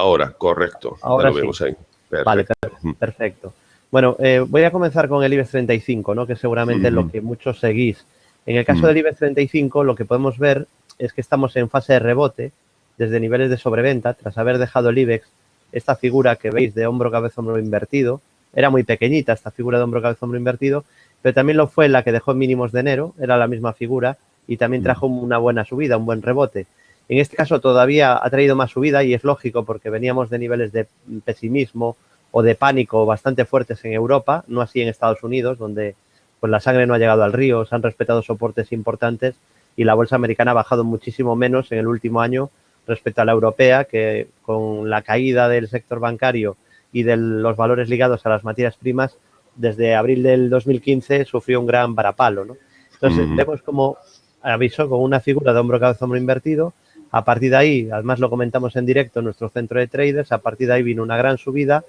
Ahora, correcto. Ahora ya lo sí. vemos ahí. Vale, Perfecto. perfecto. Bueno, voy a comenzar con el IBEX 35, ¿no? Que seguramente es lo que muchos seguís. En el caso del IBEX 35, lo que podemos ver es que estamos en fase de rebote desde niveles de sobreventa, tras haber dejado el IBEX, esta figura que veis de hombro, cabeza, hombro invertido. Era muy pequeñita esta figura de hombro, cabeza, hombro invertido, pero también lo fue la que dejó en mínimos de enero, era la misma figura, y también trajo una buena subida, un buen rebote. En este caso todavía ha traído más subida y es lógico porque veníamos de niveles de pesimismo o de pánico bastante fuertes en Europa, no así en Estados Unidos, donde pues la sangre no ha llegado al río, se han respetado soportes importantes y la bolsa americana ha bajado muchísimo menos en el último año respecto a la europea, que con la caída del sector bancario y de los valores ligados a las materias primas, desde abril del 2015 sufrió un gran varapalo, ¿no? Entonces vemos como avisó con una figura de hombro, cabeza, hombro invertido. A partir de ahí, además lo comentamos en directo en nuestro centro de traders, a partir de ahí vino una gran subida,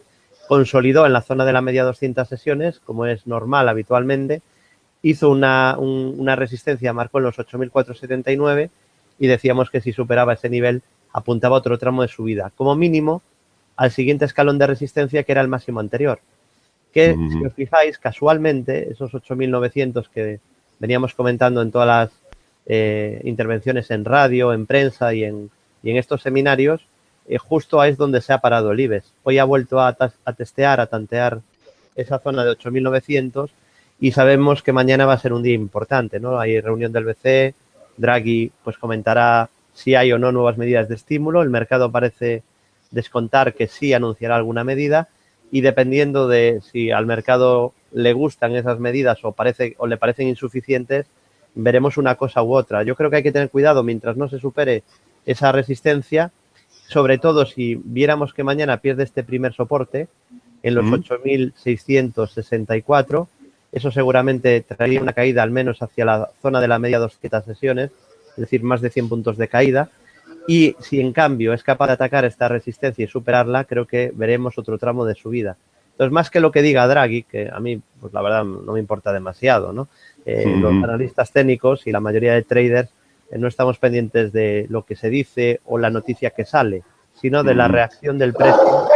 consolidó en la zona de la media 200 sesiones, como es normal habitualmente, hizo una resistencia, marcó en los 8.479 y decíamos que si superaba ese nivel apuntaba otro tramo de subida, como mínimo al siguiente escalón de resistencia que era el máximo anterior, que si os fijáis casualmente esos 8.900 que veníamos comentando en todas las intervenciones en radio, en prensa y en estos seminarios, justo es donde se ha parado el IBEX. Hoy ha vuelto a testear, a tantear esa zona de 8.900 y sabemos que mañana va a ser un día importante, ¿no? Hay reunión del BCE, Draghi pues comentará si hay o no nuevas medidas de estímulo, el mercado parece descontar que sí anunciará alguna medida y dependiendo de si al mercado le gustan esas medidas o le parecen insuficientes, veremos una cosa u otra. Yo creo que hay que tener cuidado mientras no se supere esa resistencia, sobre todo si viéramos que mañana pierde este primer soporte en los 8.664, eso seguramente traería una caída al menos hacia la zona de la media 200 sesiones, es decir, más de 100 puntos de caída. Y si en cambio es capaz de atacar esta resistencia y superarla, creo que veremos otro tramo de subida. Entonces, más que lo que diga Draghi, que a mí, pues la verdad, no me importa demasiado, ¿no? Los analistas técnicos y la mayoría de traders no estamos pendientes de lo que se dice o la noticia que sale, sino de la reacción del precio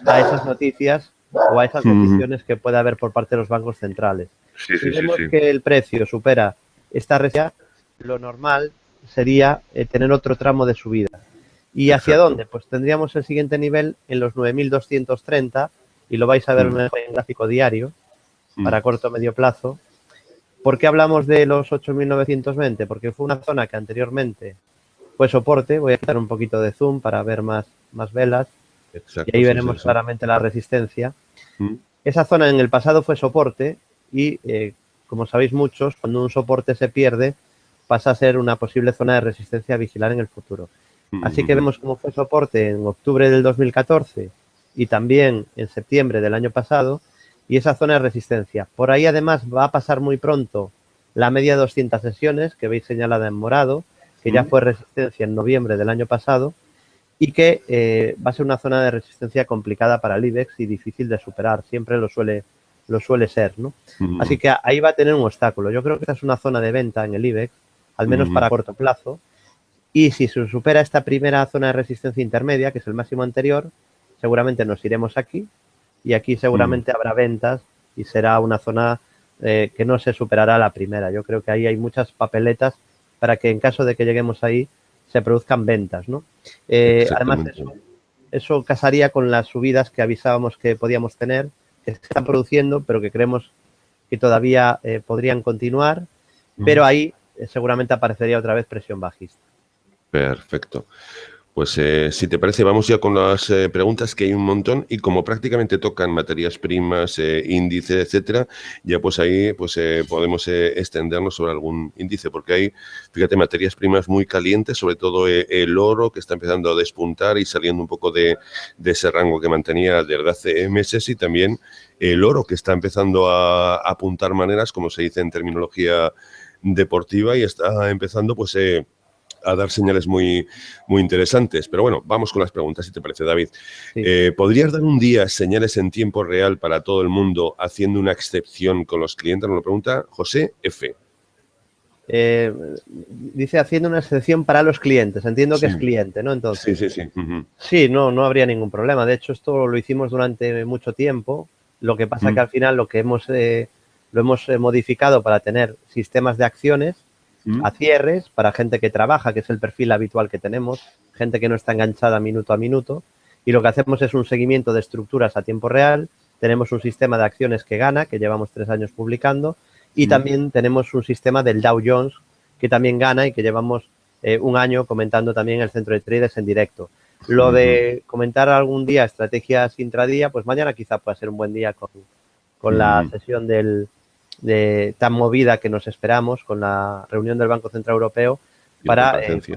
a esas noticias o a esas decisiones que puede haber por parte de los bancos centrales. Si vemos que el precio supera esta resistencia, lo normal sería tener otro tramo de subida. ¿Y hacia dónde? Pues tendríamos el siguiente nivel en los 9.230 y lo vais a ver mejor en gráfico diario para corto o medio plazo. ¿Por qué hablamos de los 8.920? Porque fue una zona que anteriormente fue soporte. Voy a quitar un poquito de zoom para ver más velas. Exacto, y ahí veremos claramente la resistencia. Esa zona en el pasado fue soporte y, como sabéis muchos, cuando un soporte se pierde, pasa a ser una posible zona de resistencia a vigilar en el futuro. Así que vemos cómo fue soporte en octubre del 2014 y también en septiembre del año pasado, y esa zona de resistencia. Por ahí además va a pasar muy pronto la media de 200 sesiones, que veis señalada en morado, que ya fue resistencia en noviembre del año pasado, y que va a ser una zona de resistencia complicada para el IBEX y difícil de superar. Siempre lo suele ser, ¿no? Así que ahí va a tener un obstáculo. Yo creo que esta es una zona de venta en el IBEX, al menos para corto plazo. Y si se supera esta primera zona de resistencia intermedia, que es el máximo anterior, seguramente nos iremos aquí y aquí seguramente habrá ventas y será una zona que no se superará la primera. Yo creo que ahí hay muchas papeletas para que en caso de que lleguemos ahí se produzcan ventas, ¿no? Además, eso casaría con las subidas que avisábamos que podíamos tener, que se están produciendo, pero que creemos que todavía podrían continuar, pero ahí seguramente aparecería otra vez presión bajista. Perfecto. Pues si te parece, vamos ya con las preguntas, que hay un montón, y como prácticamente tocan materias primas, índice, etcétera, ya pues ahí pues podemos extendernos sobre algún índice, porque hay, fíjate, materias primas muy calientes, sobre todo el oro, que está empezando a despuntar y saliendo un poco de ese rango que mantenía desde hace meses, y también el oro, que está empezando a apuntar maneras, como se dice en terminología deportiva, y está empezando pues a dar señales muy, muy interesantes. Pero bueno, vamos con las preguntas, si te parece, David. Sí. ¿Podrías dar un día señales en tiempo real para todo el mundo, haciendo una excepción con los clientes? Nos lo pregunta José F. dice haciendo una excepción para los clientes. Entiendo que es cliente, ¿no? Entonces, sí. sí, no habría ningún problema. De hecho, esto lo hicimos durante mucho tiempo. Lo que pasa que al final lo hemos modificado para tener sistemas de acciones a cierres para gente que trabaja, que es el perfil habitual que tenemos, gente que no está enganchada minuto a minuto. Y lo que hacemos es un seguimiento de estructuras a tiempo real. Tenemos un sistema de acciones que gana, que llevamos 3 años publicando. Y también tenemos un sistema del Dow Jones que también gana y que llevamos 1 año comentando también el centro de traders en directo. Lo de comentar algún día estrategias intradía, pues mañana quizá pueda ser un buen día con la sesión de tan movida que nos esperamos, con la reunión del Banco Central Europeo, para pues,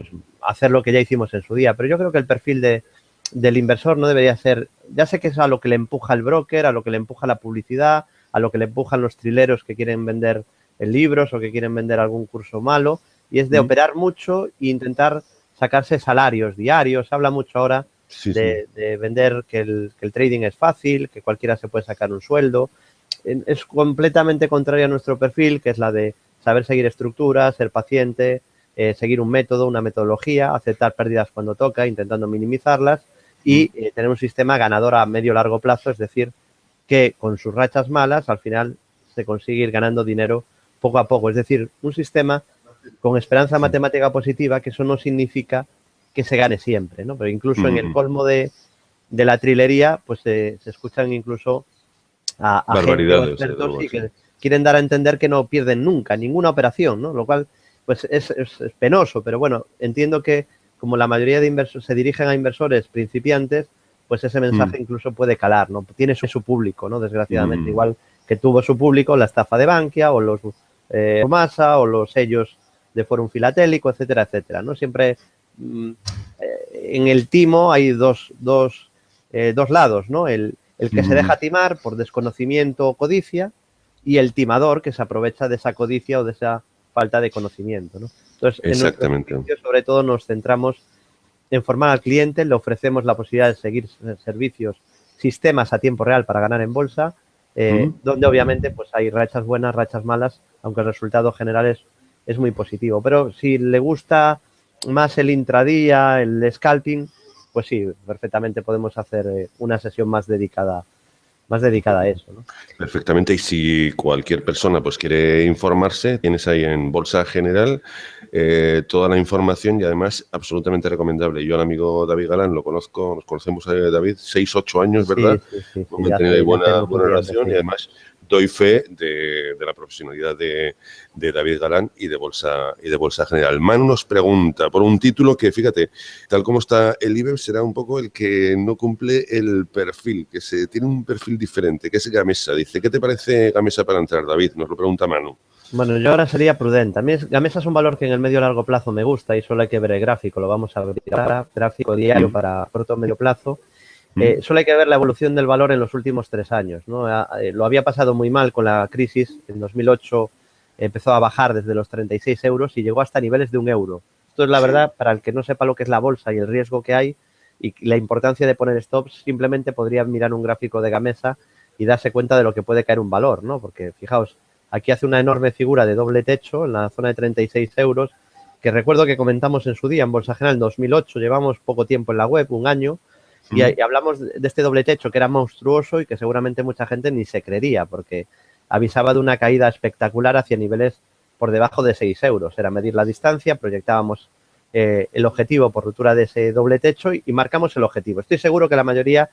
hacer lo que ya hicimos en su día. Pero yo creo que el perfil del inversor no debería ser, ya sé que es a lo que le empuja el broker, a lo que le empuja la publicidad, a lo que le empujan los trileros que quieren vender libros o que quieren vender algún curso malo, y es de operar mucho e intentar sacarse salarios diarios. Se habla mucho ahora de vender que el trading es fácil, que cualquiera se puede sacar un sueldo. Es completamente contraria a nuestro perfil, que es la de saber seguir estructuras, ser paciente, seguir un método, una metodología, aceptar pérdidas cuando toca, intentando minimizarlas y tener un sistema ganador a medio largo plazo, es decir, que con sus rachas malas al final se consigue ir ganando dinero poco a poco. Es decir, un sistema con esperanza matemática positiva, que eso no significa que se gane siempre, ¿no? Pero incluso en el colmo de la trilería, pues se escuchan incluso a gente o expertos que quieren dar a entender que no pierden nunca, ninguna operación, ¿no? Lo cual, pues es penoso, pero bueno, entiendo que como la mayoría de inversores se dirigen a inversores principiantes, pues ese mensaje incluso puede calar, ¿no? Tiene su público, ¿no? Desgraciadamente, igual que tuvo su público la estafa de Bankia o los Masa o los sellos de Fórum Filatélico, etcétera, etcétera, ¿no? Siempre en el timo hay dos lados, ¿no? El que se deja timar por desconocimiento o codicia y el timador que se aprovecha de esa codicia o de esa falta de conocimiento, ¿no? Entonces, en nuestro servicio, sobre todo, nos centramos en formar al cliente, le ofrecemos la posibilidad de seguir servicios, sistemas a tiempo real para ganar en bolsa, donde obviamente pues hay rachas buenas, rachas malas, aunque el resultado general es muy positivo. Pero si le gusta más el intradía, el scalping, pues sí, perfectamente podemos hacer una sesión más dedicada a eso, ¿no? Perfectamente, y si cualquier persona pues quiere informarse, tienes ahí en Bolsa General toda la información y además absolutamente recomendable. Yo al amigo David Galán lo conozco, nos conocemos a David 6-8 años, ¿verdad? Sí, Hemos mantenido ahí buena relación sí. Y además doy fe de la profesionalidad de David Galán y de Bolsa General. Manu nos pregunta por un título que, fíjate, tal como está el IBEX, será un poco el que no cumple el perfil, que tiene un perfil diferente, que es Gamesa. Dice, ¿qué te parece Gamesa para entrar, David? Nos lo pregunta Manu. Bueno, yo ahora sería prudente. A mí Gamesa es un valor que en el medio largo plazo me gusta y solo hay que ver el gráfico. Lo vamos a ver ahora, gráfico diario para corto o medio plazo. Solo hay que ver la evolución del valor en los últimos 3 años, ¿no? Lo había pasado muy mal con la crisis. En 2008 empezó a bajar desde los 36 euros y llegó hasta niveles de 1 euro. Esto es la verdad, para el que no sepa lo que es la bolsa y el riesgo que hay y la importancia de poner stops, simplemente podría mirar un gráfico de Gamesa y darse cuenta de lo que puede caer un valor, ¿no? Porque fijaos, aquí hace una enorme figura de doble techo en la zona de 36 euros, que recuerdo que comentamos en su día en Bolsa General en 2008, llevamos poco tiempo en la web, 1 año, y hablamos de este doble techo que era monstruoso y que seguramente mucha gente ni se creería porque avisaba de una caída espectacular hacia niveles por debajo de 6 euros. Era medir la distancia, proyectábamos el objetivo por ruptura de ese doble techo y marcamos el objetivo. Estoy seguro que la mayoría,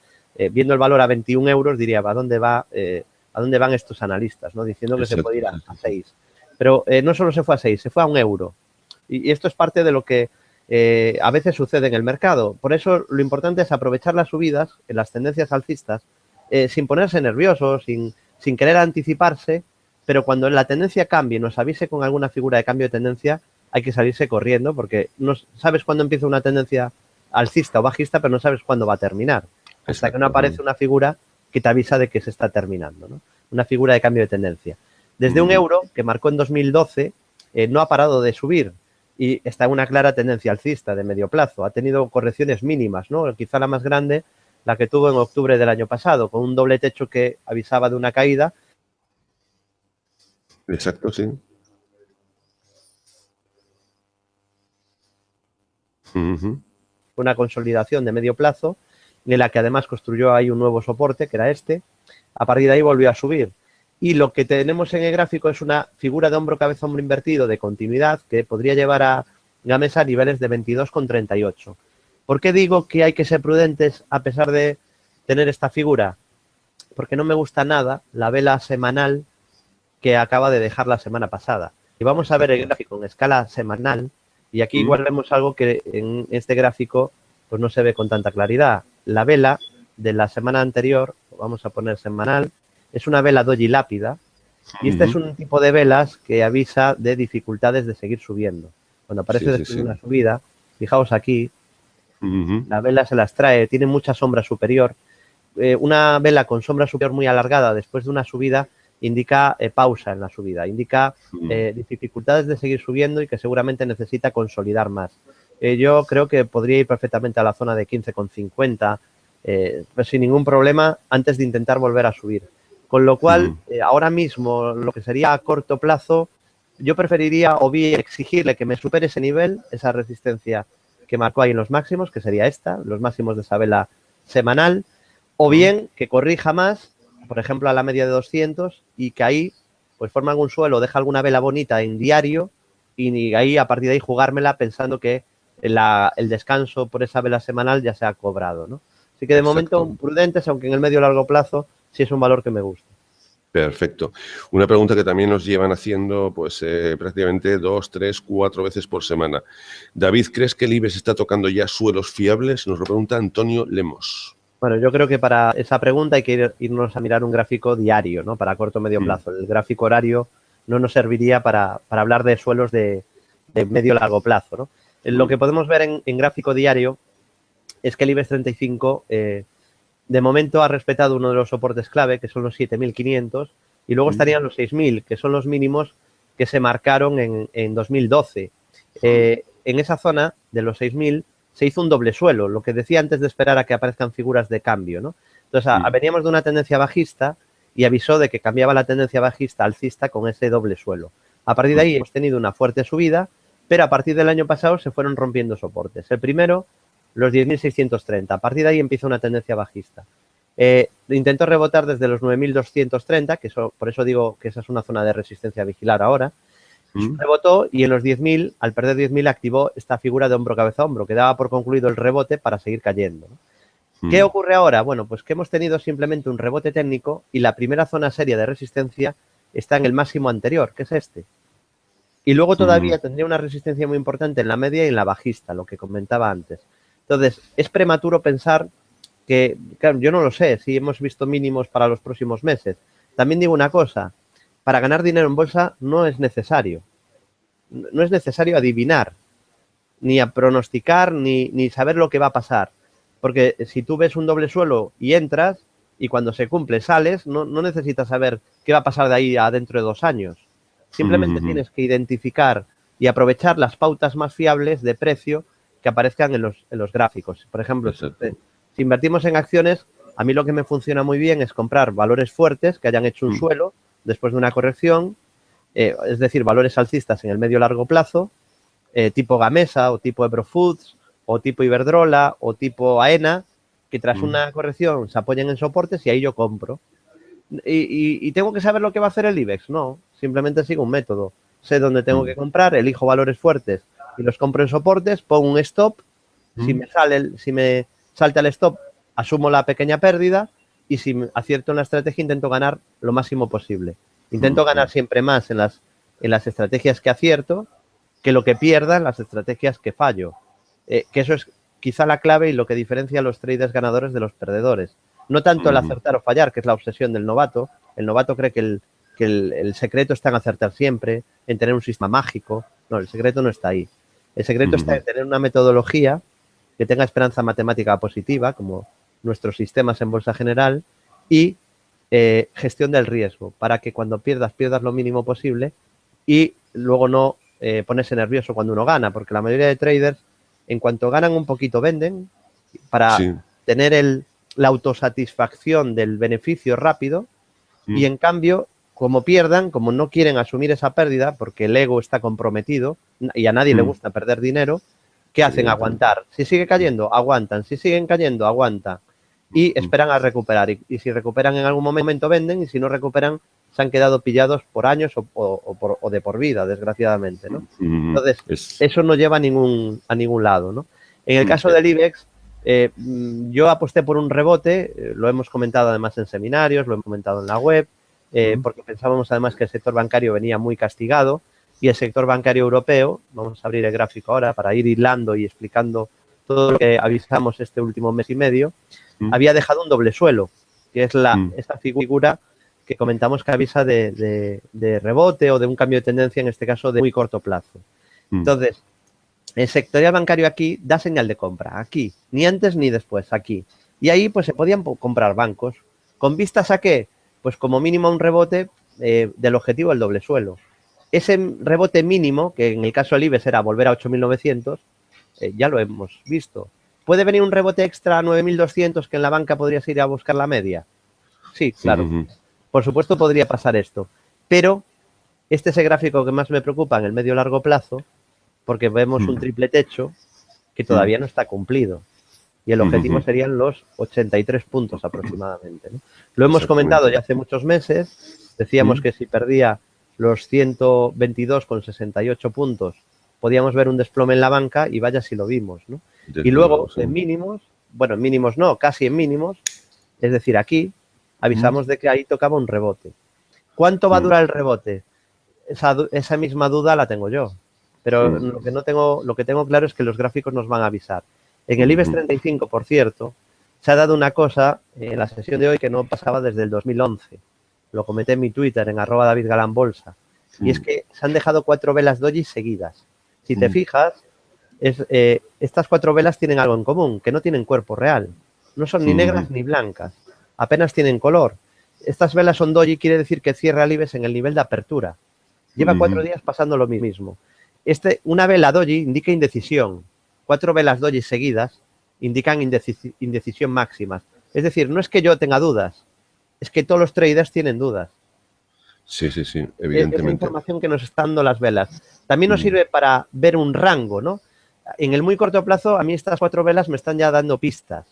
viendo el valor a 21 euros, diría, ¿a dónde van estos analistas? ¿No? Diciendo que se puede ir a 6. Pero no solo se fue a 6, se fue a 1 euro. Y esto es parte de lo que a veces sucede en el mercado. Por eso lo importante es aprovechar las subidas en las tendencias alcistas sin ponerse nervioso, sin querer anticiparse, pero cuando la tendencia cambie y nos avise con alguna figura de cambio de tendencia, hay que salirse corriendo porque no sabes cuándo empieza una tendencia alcista o bajista, pero no sabes cuándo va a terminar. Hasta que no aparece una figura que te avisa de que se está terminando, ¿no? Una figura de cambio de tendencia. Desde 1 euro, que marcó en 2012, no ha parado de subir y está en una clara tendencia alcista de medio plazo. Ha tenido correcciones mínimas, ¿no? Quizá la más grande, la que tuvo en octubre del año pasado, con un doble techo que avisaba de una caída. Exacto, sí. Ujú. Una consolidación de medio plazo, en la que además construyó ahí un nuevo soporte, que era este. A partir de ahí volvió a subir. Y lo que tenemos en el gráfico es una figura de hombro, cabeza, hombro invertido de continuidad que podría llevar a Gamesa a niveles de 22,38. ¿Por qué digo que hay que ser prudentes a pesar de tener esta figura? Porque no me gusta nada la vela semanal que acaba de dejar la semana pasada. Y vamos a ver el gráfico en escala semanal, y aquí igual vemos algo que en este gráfico pues no se ve con tanta claridad. La vela de la semana anterior, vamos a poner semanal, es una vela doji lápida, y este es un tipo de velas que avisa de dificultades de seguir subiendo. Cuando aparece después de una subida, fijaos aquí, la vela se las trae, tiene mucha sombra superior. Una vela con sombra superior muy alargada después de una subida indica pausa en la subida, indica dificultades de seguir subiendo y que seguramente necesita consolidar más. Yo creo que podría ir perfectamente a la zona de 15,50 pues sin ningún problema antes de intentar volver a subir. Con lo cual, ahora mismo, lo que sería a corto plazo, yo preferiría o bien exigirle que me supere ese nivel, esa resistencia que marcó ahí en los máximos, que sería esta, los máximos de esa vela semanal, o bien que corrija más, por ejemplo, a la media de 200 y que ahí pues forma algún suelo, deja alguna vela bonita en diario y ahí a partir de ahí jugármela pensando que el descanso por esa vela semanal ya se ha cobrado, ¿no? Así que de momento prudentes, aunque en el medio largo plazo sí es un valor que me gusta. Perfecto. Una pregunta que también nos llevan haciendo pues prácticamente 2, 3, 4 veces por semana. David, ¿crees que el IBEX está tocando ya suelos fiables? Nos lo pregunta Antonio Lemos. Bueno, yo creo que para esa pregunta hay que irnos a mirar un gráfico diario, ¿no? Para corto o medio plazo. El gráfico horario no nos serviría para hablar de suelos de medio largo plazo, ¿no? Lo que podemos ver en gráfico diario es que el IBEX 35 de momento ha respetado uno de los soportes clave, que son los 7.500, y luego estarían los 6.000, que son los mínimos que se marcaron en 2012. En esa zona de los 6.000 se hizo un doble suelo, lo que decía antes de esperar a que aparezcan figuras de cambio, ¿no? Entonces, veníamos de una tendencia bajista y avisó de que cambiaba la tendencia bajista alcista con ese doble suelo. A partir de ahí hemos tenido una fuerte subida, pero a partir del año pasado se fueron rompiendo soportes. El primero, los 10.630. A partir de ahí empieza una tendencia bajista. Intentó rebotar desde los 9.230, que por eso digo que esa es una zona de resistencia a vigilar ahora. Rebotó y en los 10.000, al perder 10.000, activó esta figura de hombro cabeza hombro, que daba por concluido el rebote para seguir cayendo, ¿no? ¿Qué ocurre ahora? Bueno, pues que hemos tenido simplemente un rebote técnico y la primera zona seria de resistencia está en el máximo anterior, que es este. Y luego todavía tendría una resistencia muy importante en la media y en la bajista, lo que comentaba antes. Entonces, es prematuro pensar que, claro, yo no lo sé si hemos visto mínimos para los próximos meses. También digo una cosa, para ganar dinero en bolsa no es necesario. No es necesario adivinar, ni a pronosticar, ni saber lo que va a pasar. Porque si tú ves un doble suelo y entras, y cuando se cumple sales, no necesitas saber qué va a pasar de ahí a dentro de 2 años. Simplemente tienes que identificar y aprovechar las pautas más fiables de precio que aparezcan en los gráficos. Por ejemplo, si invertimos en acciones, a mí lo que me funciona muy bien es comprar valores fuertes que hayan hecho un suelo después de una corrección, es decir, valores alcistas en el medio largo plazo, tipo Gamesa o tipo Ebro Foods o tipo Iberdrola o tipo AENA, que tras una corrección se apoyen en soportes y ahí yo compro. ¿Y tengo que saber lo que va a hacer el IBEX? No, simplemente sigo un método. Sé dónde tengo que comprar, elijo valores fuertes y los compro en soportes, pongo un stop, si me salta el stop, asumo la pequeña pérdida y si acierto en la estrategia intento ganar lo máximo posible. Intento ganar siempre más en las estrategias que acierto que lo que pierda en las estrategias que fallo. Que eso es quizá la clave y lo que diferencia a los traders ganadores de los perdedores. No tanto el acertar o fallar, que es la obsesión del novato. El novato cree que el secreto está en acertar siempre, en tener un sistema mágico. No, el secreto no está ahí. El secreto está en tener una metodología que tenga esperanza matemática positiva, como nuestros sistemas en bolsa general, y gestión del riesgo, para que cuando pierdas lo mínimo posible y luego no ponerse nervioso cuando uno gana, porque la mayoría de traders, en cuanto ganan un poquito, venden para tener la autosatisfacción del beneficio rápido y en cambio, como pierdan, como no quieren asumir esa pérdida, porque el ego está comprometido y a nadie le gusta perder dinero, ¿Qué hacen? Aguantar. Si sigue cayendo, aguantan. Si siguen cayendo, aguantan. Y esperan a recuperar. Y si recuperan en algún momento, venden. Y si no recuperan, se han quedado pillados por años o de por vida, desgraciadamente, ¿no? Entonces, eso no lleva a ningún lado, ¿no? En el caso del IBEX, yo aposté por un rebote, lo hemos comentado además en seminarios, lo hemos comentado en la web, porque pensábamos además que el sector bancario venía muy castigado y el sector bancario europeo, vamos a abrir el gráfico ahora para ir hilando y explicando todo lo que avisamos este último mes y medio, había dejado un doble suelo, que es esta figura que comentamos que avisa de rebote o de un cambio de tendencia, en este caso de muy corto plazo. Entonces, el sectorial bancario aquí da señal de compra, aquí, ni antes ni después, aquí. Y ahí pues se podían comprar bancos. ¿Con vistas a qué? Pues como mínimo un rebote del objetivo del doble suelo. Ese rebote mínimo, que en el caso del IBEX era volver a 8.900, ya lo hemos visto. ¿Puede venir un rebote extra a 9.200 que en la banca podrías ir a buscar la media? Sí, claro. Por supuesto podría pasar esto, pero este es el gráfico que más me preocupa en el medio-largo plazo, porque vemos un triple techo que todavía no está cumplido. Y el objetivo serían los 83 puntos aproximadamente, ¿no? Lo hemos comentado ya hace muchos meses, decíamos que si perdía los 122,68 puntos, podíamos ver un desplome en la banca y vaya si lo vimos, ¿no? Y luego en mínimos, bueno, en mínimos no, casi en mínimos, es decir, aquí, avisamos de que ahí tocaba un rebote. ¿Cuánto va a durar el rebote? Esa misma duda la tengo yo. Pero lo que tengo claro es que los gráficos nos van a avisar. En el IBEX 35, por cierto, se ha dado una cosa en la sesión de hoy que no pasaba desde el 2011. Lo comenté en mi Twitter, en @DavidGalanBolsa. Y es que se han dejado 4 velas doji seguidas. Si te fijas, estas 4 velas tienen algo en común, que no tienen cuerpo real. No son ni negras ni blancas. Apenas tienen color. Estas velas son doji, quiere decir que cierra el IBEX en el nivel de apertura. Lleva 4 días pasando lo mismo. Una vela doji indica indecisión. 4 velas doji seguidas indican indecisión máxima. Es decir, no es que yo tenga dudas, es que todos los traders tienen dudas. Sí, evidentemente. Es la información que nos están dando las velas. También nos sirve para ver un rango, ¿no? En el muy corto plazo, a mí estas 4 velas me están ya dando pistas.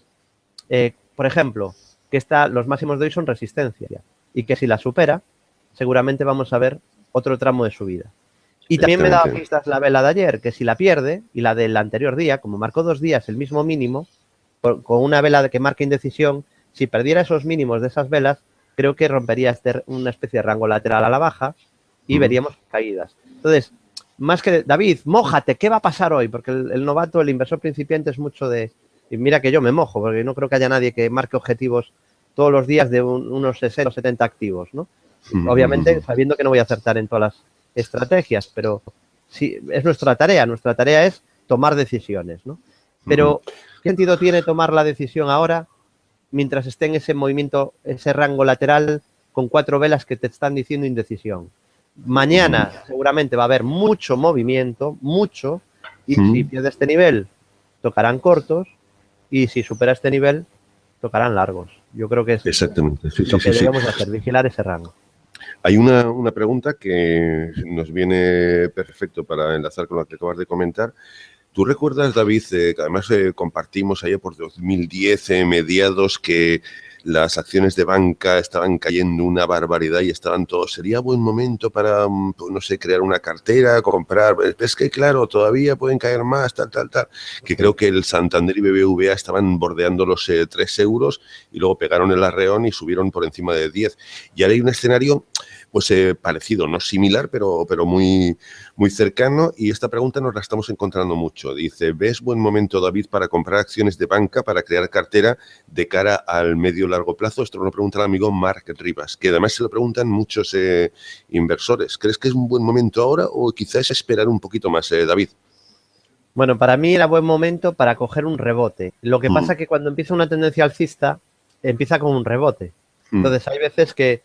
Por ejemplo, que los máximos de hoy son resistencia y que si la supera, seguramente vamos a ver otro tramo de subida. Y también me daba pistas la vela de ayer, que si la pierde, y la del anterior día, como marcó 2 días el mismo mínimo, con una vela que marca indecisión, si perdiera esos mínimos de esas velas, creo que rompería una especie de rango lateral a la baja y veríamos caídas. Entonces, más que David, mójate, ¿qué va a pasar hoy? Porque el novato, el inversor principiante es mucho de... Y mira que yo me mojo, porque no creo que haya nadie que marque objetivos todos los días de unos 60 o 70 activos, ¿no? Obviamente, sabiendo que no voy a acertar en todas las estrategias, pero sí, es nuestra tarea. Nuestra tarea es tomar decisiones, ¿no? Pero, ¿qué sentido tiene tomar la decisión ahora mientras esté en ese movimiento, ese rango lateral con 4 velas que te están diciendo indecisión? Mañana seguramente va a haber mucho movimiento, mucho, y si pierde este nivel, tocarán cortos, y si supera este nivel, tocarán largos. Yo creo que es exactamente lo que debemos hacer, vigilar ese rango. Hay una pregunta que nos viene perfecto para enlazar con lo que acabas de comentar. ¿Tú recuerdas, David, que además compartimos allá por 2010, mediados, que las acciones de banca estaban cayendo una barbaridad y estaban todos? ¿Sería buen momento para, pues, no sé, crear una cartera, comprar? Es que, claro, todavía pueden caer más, tal. Que creo que el Santander y BBVA estaban bordeando los 3 euros y luego pegaron el arreón y subieron por encima de 10. Y ahora hay un escenario pues parecido, no similar, pero muy, muy cercano. Y esta pregunta nos la estamos encontrando mucho. Dice, ¿ves buen momento, David, para comprar acciones de banca, para crear cartera de cara al medio-largo plazo? Esto lo pregunta el amigo Mark Rivas, que además se lo preguntan muchos inversores. ¿Crees que es un buen momento ahora o quizás esperar un poquito más, David? Bueno, para mí era buen momento para coger un rebote. Lo que pasa es que cuando empieza una tendencia alcista, empieza con un rebote. Entonces, hay veces que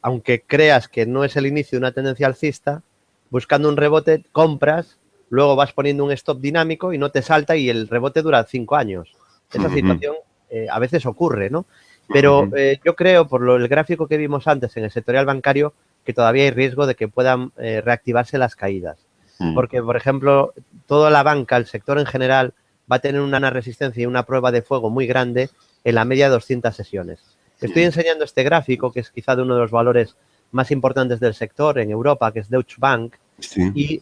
aunque creas que no es el inicio de una tendencia alcista, buscando un rebote, compras, luego vas poniendo un stop dinámico y no te salta y el rebote dura 5 años. Esa situación a veces ocurre, ¿no? Pero yo creo, por el gráfico que vimos antes en el sectorial bancario, que todavía hay riesgo de que puedan reactivarse las caídas. porque, por ejemplo, toda la banca, el sector en general, va a tener una resistencia y una prueba de fuego muy grande en la media de 200 sesiones. Estoy enseñando este gráfico, que es quizá de uno de los valores más importantes del sector en Europa, que es Deutsche Bank, y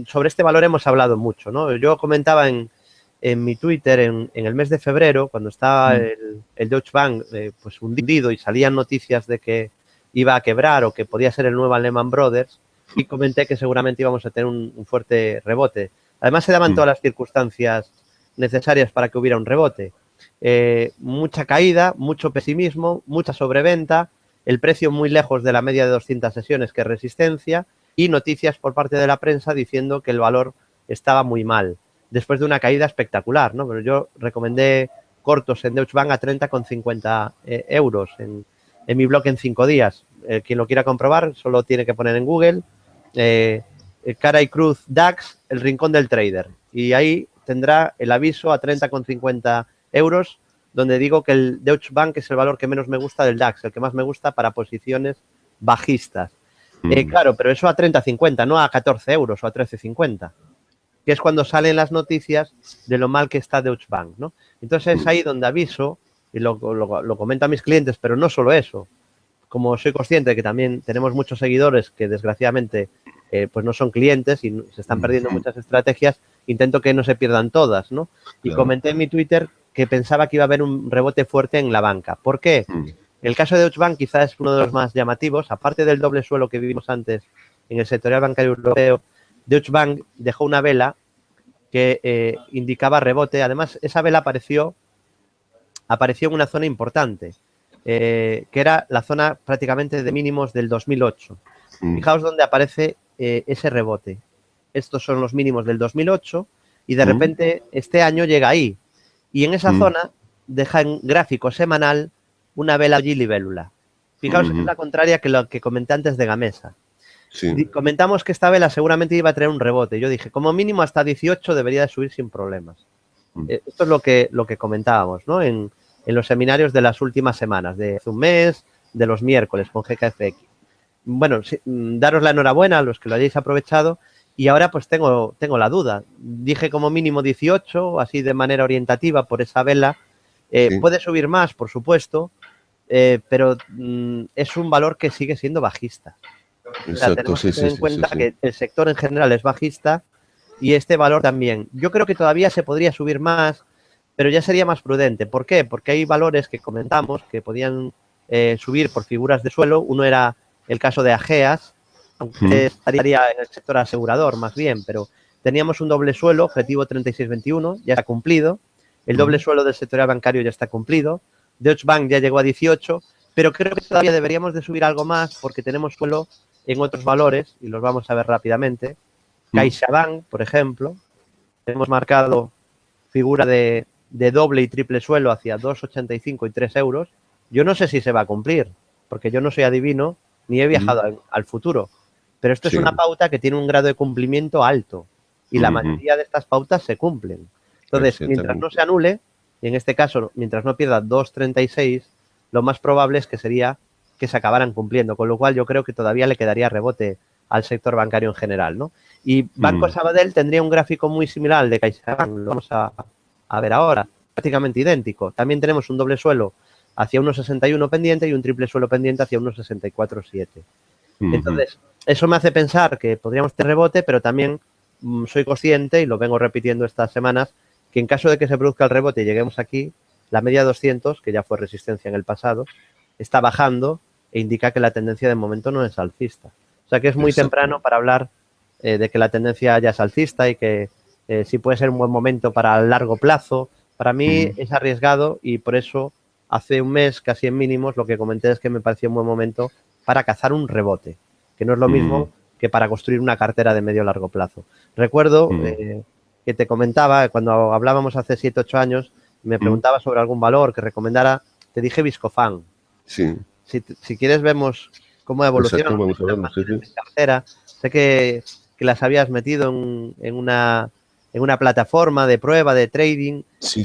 sobre este valor hemos hablado mucho, ¿no? Yo comentaba en mi Twitter en el mes de febrero, cuando estaba el Deutsche Bank pues hundido y salían noticias de que iba a quebrar o que podía ser el nuevo Lehman Brothers, y comenté que seguramente íbamos a tener un fuerte rebote. Además, se daban todas las circunstancias necesarias para que hubiera un rebote. Mucha caída, mucho pesimismo, mucha sobreventa, el precio muy lejos de la media de 200 sesiones, que es resistencia, y noticias por parte de la prensa diciendo que el valor estaba muy mal, después de una caída espectacular, ¿no? Pero yo recomendé cortos en Deutsche Bank a 30,50 euros en mi blog en 5 días. Quien lo quiera comprobar solo tiene que poner en Google cara y cruz DAX, el rincón del trader, y ahí tendrá el aviso a 30,50 euros, donde digo que el Deutsche Bank es el valor que menos me gusta del DAX, el que más me gusta para posiciones bajistas. Claro, pero eso a 30,50, no a 14 euros o a 13,50, que es cuando salen las noticias de lo mal que está Deutsche Bank, ¿no? Entonces es ahí donde aviso, y lo comento a mis clientes, pero no solo eso. Como soy consciente de que también tenemos muchos seguidores que desgraciadamente pues no son clientes y se están perdiendo muchas estrategias, intento que no se pierdan todas, ¿no? Y comenté en mi Twitter que pensaba que iba a haber un rebote fuerte en la banca. ¿Por qué? El caso de Deutsche Bank quizás es uno de los más llamativos. Aparte del doble suelo que vivimos antes en el sectorial bancario europeo, Deutsche Bank dejó una vela que indicaba rebote. Además, esa vela apareció en una zona importante, que era la zona prácticamente de mínimos del 2008. Fijaos dónde aparece ese rebote. Estos son los mínimos del 2008 y de repente este año llega ahí. Y en esa zona deja en gráfico semanal una vela allí libélula. Fijaos, es la contraria que lo que comenté antes de Gamesa. Comentamos que esta vela seguramente iba a traer un rebote. Yo dije, como mínimo hasta 18 debería de subir sin problemas. Esto es lo que comentábamos, ¿no? En los seminarios de las últimas semanas, de hace un mes, de los miércoles con GKFX. Bueno, sí, daros la enhorabuena a los que lo hayáis aprovechado, y ahora pues tengo la duda. Dije como mínimo 18, así de manera orientativa por esa vela. Puede subir más, por supuesto, pero es un valor que sigue siendo bajista. O sea, tenemos que tener en cuenta que el sector en general es bajista y este valor también. Yo creo que todavía se podría subir más, pero ya sería más prudente. ¿Por qué? Porque hay valores que comentamos que podían subir por figuras de suelo. Uno era el caso de Ageas, aunque estaría en el sector asegurador más bien, pero teníamos un doble suelo, objetivo 36,21, ya está cumplido. El doble suelo del sectorial bancario ya está cumplido. Deutsche Bank ya llegó a 18, pero creo que todavía deberíamos de subir algo más porque tenemos suelo en otros valores y los vamos a ver rápidamente. CaixaBank, por ejemplo, hemos marcado figura de doble y triple suelo hacia 2,85 y 3 euros. Yo no sé si se va a cumplir, porque yo no soy adivino ni he viajado al futuro, pero esto es una pauta que tiene un grado de cumplimiento alto y la mayoría de estas pautas se cumplen. Entonces, mientras no se anule, y en este caso, mientras no pierda 2,36, lo más probable es que sería que se acabaran cumpliendo, con lo cual yo creo que todavía le quedaría rebote al sector bancario en general, ¿no? Y Banco Sabadell tendría un gráfico muy similar al de CaixaBank, lo vamos a ver ahora, prácticamente idéntico. También tenemos un doble suelo hacia 1,61 pendiente y un triple suelo pendiente hacia 1,64,7. Entonces, eso me hace pensar que podríamos tener rebote, pero también soy consciente, y lo vengo repitiendo estas semanas, que en caso de que se produzca el rebote y lleguemos aquí, la media 200, que ya fue resistencia en el pasado, está bajando e indica que la tendencia de momento no es alcista. O sea que es muy temprano para hablar de que la tendencia ya es alcista y que sí puede ser un buen momento para el largo plazo. Para mí es arriesgado y por eso hace un mes, casi en mínimos, lo que comenté es que me pareció un buen momento para cazar un rebote, que no es lo mismo que para construir una cartera de medio largo plazo. Recuerdo que te comentaba, cuando hablábamos hace 7, 8 años, me preguntaba sobre algún valor que recomendara, te dije Viscofan. Sí. Si quieres vemos cómo evoluciona la cartera. Sé que las habías metido en una plataforma de prueba, de trading. Sí.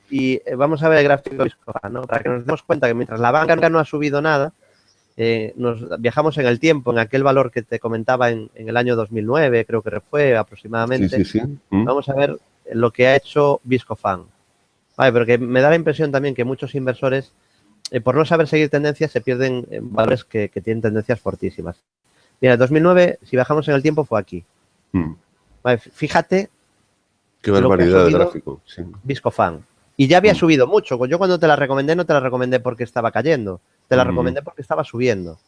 Y vamos a ver el gráfico de Viscofan, ¿no? Para que nos demos cuenta que mientras la banca no ha subido nada, nos viajamos en el tiempo, en aquel valor que te comentaba en el año 2009, creo que fue aproximadamente. Sí. Vamos a ver lo que ha hecho Viscofan. Vale, pero que me da la impresión también que muchos inversores, por no saber seguir tendencias, se pierden valores que tienen tendencias fortísimas. Mira, el 2009, si bajamos en el tiempo, fue aquí. Vale, fíjate. Qué barbaridad de gráfico. Sí. Viscofan. Y ya había subido mucho. Yo cuando te la recomendé no te la recomendé porque estaba cayendo. Te la recomendé porque estaba subiendo.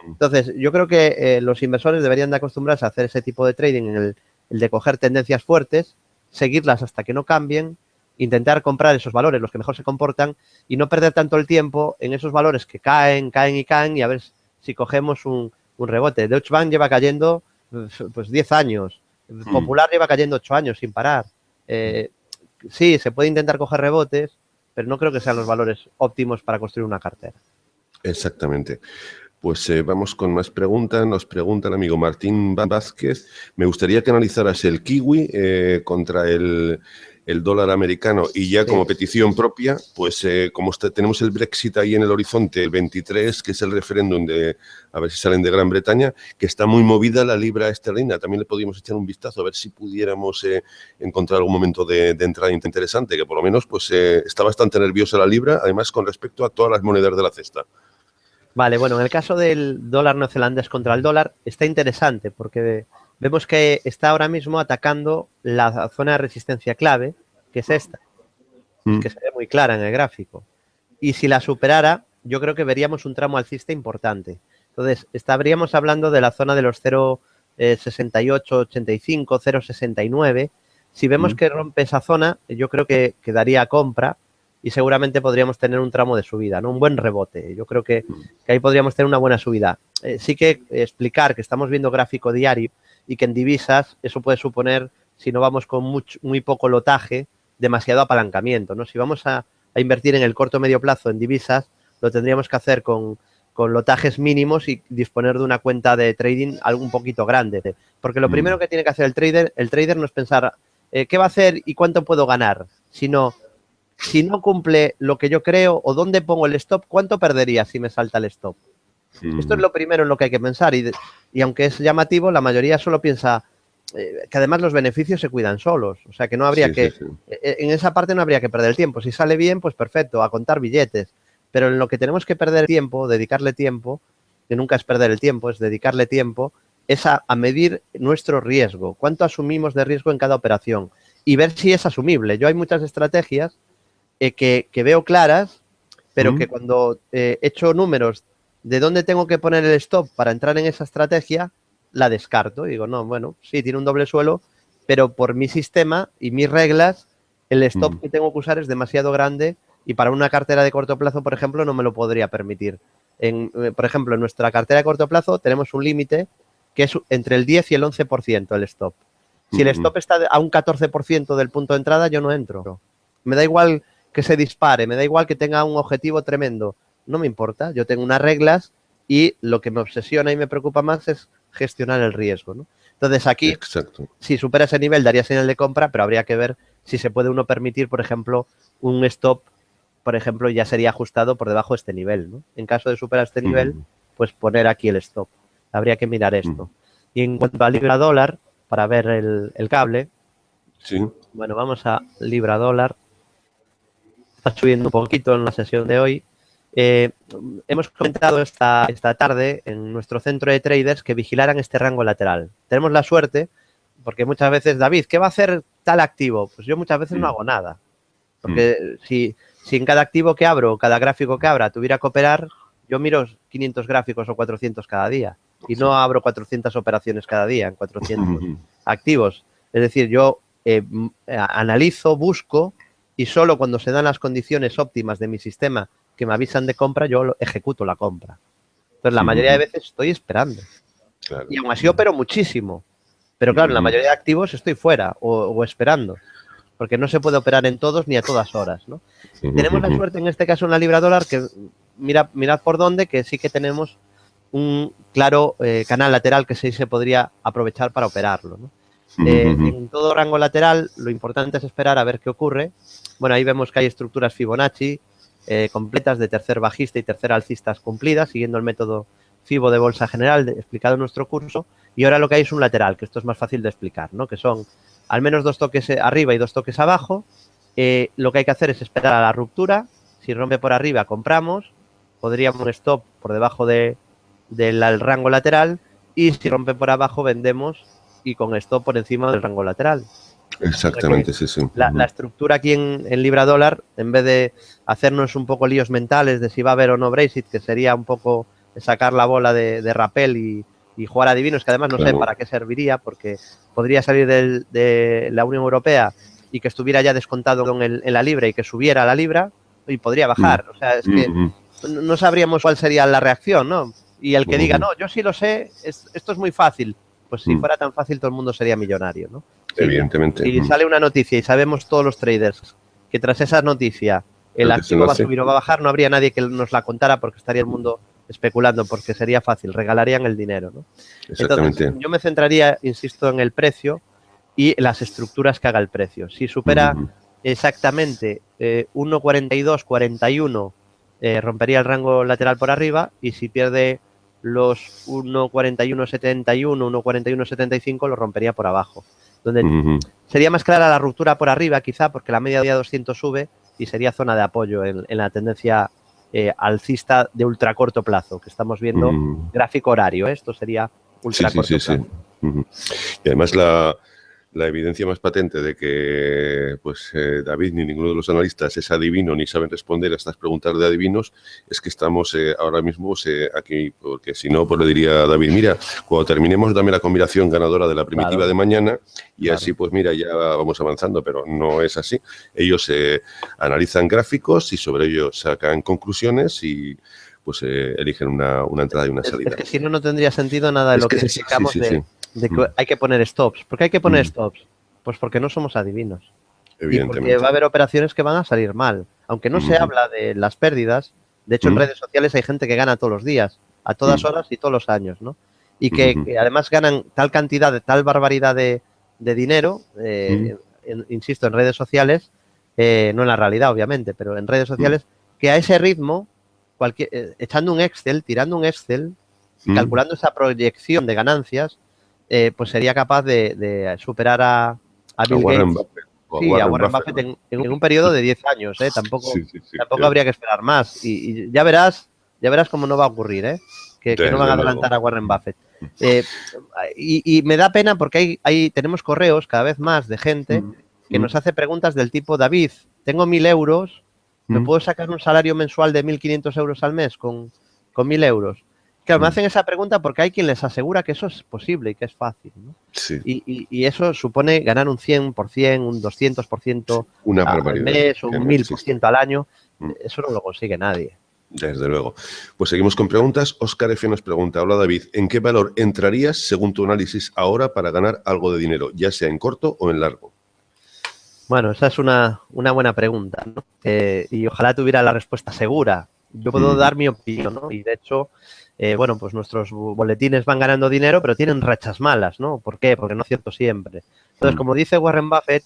Entonces, yo creo que los inversores deberían de acostumbrarse a hacer ese tipo de trading, el de coger tendencias fuertes, seguirlas hasta que no cambien, intentar comprar esos valores, los que mejor se comportan, y no perder tanto el tiempo en esos valores que caen y a ver si cogemos un rebote. Deutsche Bank lleva cayendo pues 10 años. Popular lleva cayendo 8 años sin parar. Sí, se puede intentar coger rebotes, pero no creo que sean los valores óptimos para construir una cartera. Exactamente. Pues vamos con más preguntas. Nos pregunta el amigo Martín Vázquez. Me gustaría que analizaras el kiwi contra el dólar americano y ya como petición propia, pues como tenemos el Brexit ahí en el horizonte, el 23, que es el referéndum de a ver si salen de Gran Bretaña, que está muy movida la libra esterlina. También le podríamos echar un vistazo a ver si pudiéramos encontrar algún momento de entrada interesante, que por lo menos pues está bastante nerviosa la libra, además con respecto a todas las monedas de la cesta. Vale, bueno, en el caso del dólar neozelandés contra el dólar está interesante porque vemos que está ahora mismo atacando la zona de resistencia clave, que es esta, que se ve muy clara en el gráfico. Y si la superara, yo creo que veríamos un tramo alcista importante. Entonces, estaríamos hablando de la zona de los 0,6885, 0,69. Si vemos que rompe esa zona, yo creo que daría compra y seguramente podríamos tener un tramo de subida, ¿no? Un buen rebote. Yo creo que ahí podríamos tener una buena subida. Sí que explicar que estamos viendo gráfico diario y que en divisas eso puede suponer, si no vamos con muy poco lotaje, demasiado apalancamiento, ¿no? Si vamos a invertir en el corto o medio plazo en divisas, lo tendríamos que hacer con lotajes mínimos y disponer de una cuenta de trading algo un poquito grande. Porque lo primero que tiene que hacer el trader no es pensar qué va a hacer y cuánto puedo ganar, sino si no cumple lo que yo creo o dónde pongo el stop, ¿cuánto perdería si me salta el stop? Esto es lo primero en lo que hay que pensar y aunque es llamativo, la mayoría solo piensa que además los beneficios se cuidan solos. O sea, que no habría en esa parte no habría que perder el tiempo. Si sale bien, pues perfecto, a contar billetes. Pero en lo que tenemos que perder tiempo, dedicarle tiempo, que nunca es perder el tiempo, es dedicarle tiempo, es a medir nuestro riesgo. ¿Cuánto asumimos de riesgo en cada operación? Y ver si es asumible. Yo hay muchas estrategias que veo claras, pero que cuando echo números de dónde tengo que poner el stop para entrar en esa estrategia, la descarto. Digo, no, bueno, sí, tiene un doble suelo, pero por mi sistema y mis reglas, el stop que tengo que usar es demasiado grande y para una cartera de corto plazo, por ejemplo, no me lo podría permitir. Por ejemplo, en nuestra cartera de corto plazo tenemos un límite que es entre el 10 y el 11% el stop. Si el stop está a un 14% del punto de entrada, yo no entro. Me da igual que se dispare, me da igual que tenga un objetivo tremendo. No me importa, yo tengo unas reglas y lo que me obsesiona y me preocupa más es gestionar el riesgo, ¿no? Entonces aquí, si supera ese nivel, daría señal de compra, pero habría que ver si se puede uno permitir, por ejemplo, un stop, por ejemplo, ya sería ajustado por debajo de este nivel, ¿no? En caso de superar este nivel, pues poner aquí el stop. Habría que mirar esto. Y en cuanto a libra dólar, para ver el cable, bueno, vamos a libra dólar. Está subiendo un poquito en la sesión de hoy. Hemos comentado esta tarde en nuestro centro de traders que vigilaran este rango lateral. Tenemos la suerte, porque muchas veces, David, ¿qué va a hacer tal activo? Pues yo muchas veces no hago nada. Porque si en cada activo que abro, cada gráfico que abra, tuviera que operar, yo miro 500 gráficos o 400 cada día. Y no abro 400 operaciones cada día en 400 activos. Es decir, yo analizo, busco y solo cuando se dan las condiciones óptimas de mi sistema que me avisan de compra, yo ejecuto la compra. Entonces, la mayoría de veces estoy esperando. Claro. Y aún así opero muchísimo. Pero claro, en la mayoría de activos estoy fuera o esperando. Porque no se puede operar en todos ni a todas horas, ¿no? Tenemos la suerte en este caso en la libra dólar que, mirad por dónde, que sí que tenemos un claro canal lateral que sí se podría aprovechar para operarlo, ¿no? En todo rango lateral, lo importante es esperar a ver qué ocurre. Bueno, ahí vemos que hay estructuras Fibonacci, completas de tercer bajista y tercer alcistas cumplidas, siguiendo el método FIBO de bolsa general explicado en nuestro curso. Y ahora lo que hay es un lateral, que esto es más fácil de explicar, ¿no? Que son al menos 2 toques arriba y 2 toques abajo. Lo que hay que hacer es esperar a la ruptura. Si rompe por arriba, compramos. Podríamos un stop por debajo del rango lateral. Y si rompe por abajo, vendemos y con stop por encima del rango lateral. Exactamente, sí. La estructura aquí en libra dólar, en vez de hacernos un poco líos mentales de si va a haber o no Brexit, que sería un poco sacar la bola de rapel y jugar a divinos, que además no sé para qué serviría, porque podría salir de la Unión Europea y que estuviera ya descontado en la libra y que subiera la libra y podría bajar. O sea, es que no sabríamos cuál sería la reacción, ¿no? Y el que diga, no, yo sí lo sé, esto es muy fácil. Pues si fuera tan fácil, todo el mundo sería millonario, ¿no? Evidentemente. Y sale una noticia y sabemos todos los traders que tras esa noticia el activo va a subir o va a bajar, no habría nadie que nos la contara porque estaría el mundo especulando, porque sería fácil, regalarían el dinero, ¿no? Exactamente. Entonces, yo me centraría, insisto, en el precio y las estructuras que haga el precio. Si supera exactamente 1.4241, rompería el rango lateral por arriba, y si pierde los 1.4171, 1.4175, lo rompería por abajo. Donde sería más clara la ruptura por arriba, quizá, porque la media de día 200 sube y sería zona de apoyo en la tendencia alcista de ultra corto plazo, que estamos viendo gráfico horario. Esto sería ultra corto plazo. Y además la evidencia más patente de que pues David ni ninguno de los analistas es adivino ni saben responder a estas preguntas de adivinos es que estamos ahora mismo aquí, porque si no, pues le diría a David, mira, cuando terminemos dame la combinación ganadora de la primitiva de mañana y así pues mira, ya vamos avanzando, pero no es así. Ellos analizan gráficos y sobre ello sacan conclusiones y pues eligen una entrada y una salida. Es que si no, no tendría sentido nada de lo que explicamos de que hay que poner stops. ¿Por qué hay que poner stops? Pues porque no somos adivinos. Y porque va a haber operaciones que van a salir mal. Aunque no se habla de las pérdidas, de hecho en redes sociales hay gente que gana todos los días, a todas horas y todos los años, ¿no? Y que además ganan tal cantidad, tal barbaridad de dinero, insisto, en redes sociales, no en la realidad obviamente, pero en redes sociales, que a ese ritmo, echando un Excel, tirando un Excel, y calculando esa proyección de ganancias, pues sería capaz de superar a Bill Gates. A Warren Buffett en un periodo de 10 años, tampoco habría que esperar más. Y ya verás cómo no va a ocurrir, que no van a adelantar a Warren Buffett. Y me da pena porque tenemos correos cada vez más de gente que nos hace preguntas del tipo, David, tengo 1.000 euros, ¿me puedo sacar un salario mensual de 1.500 euros al mes con 1.000 euros? Claro, me hacen esa pregunta porque hay quien les asegura que eso es posible y que es fácil, ¿no? Y eso supone ganar un 100%, un 200% al mes, un 1.000% al año. Eso no lo consigue nadie. Desde luego. Pues seguimos con preguntas. Óscar F. nos pregunta, hola David, ¿en qué valor entrarías según tu análisis ahora para ganar algo de dinero, ya sea en corto o en largo? Bueno, esa es una buena pregunta, ¿no? Y ojalá tuviera la respuesta segura. Yo puedo dar mi opinión, ¿no? Y de hecho, bueno, pues nuestros boletines van ganando dinero, pero tienen rachas malas, ¿no? ¿Por qué? Porque no acierto siempre. Entonces, como dice Warren Buffett,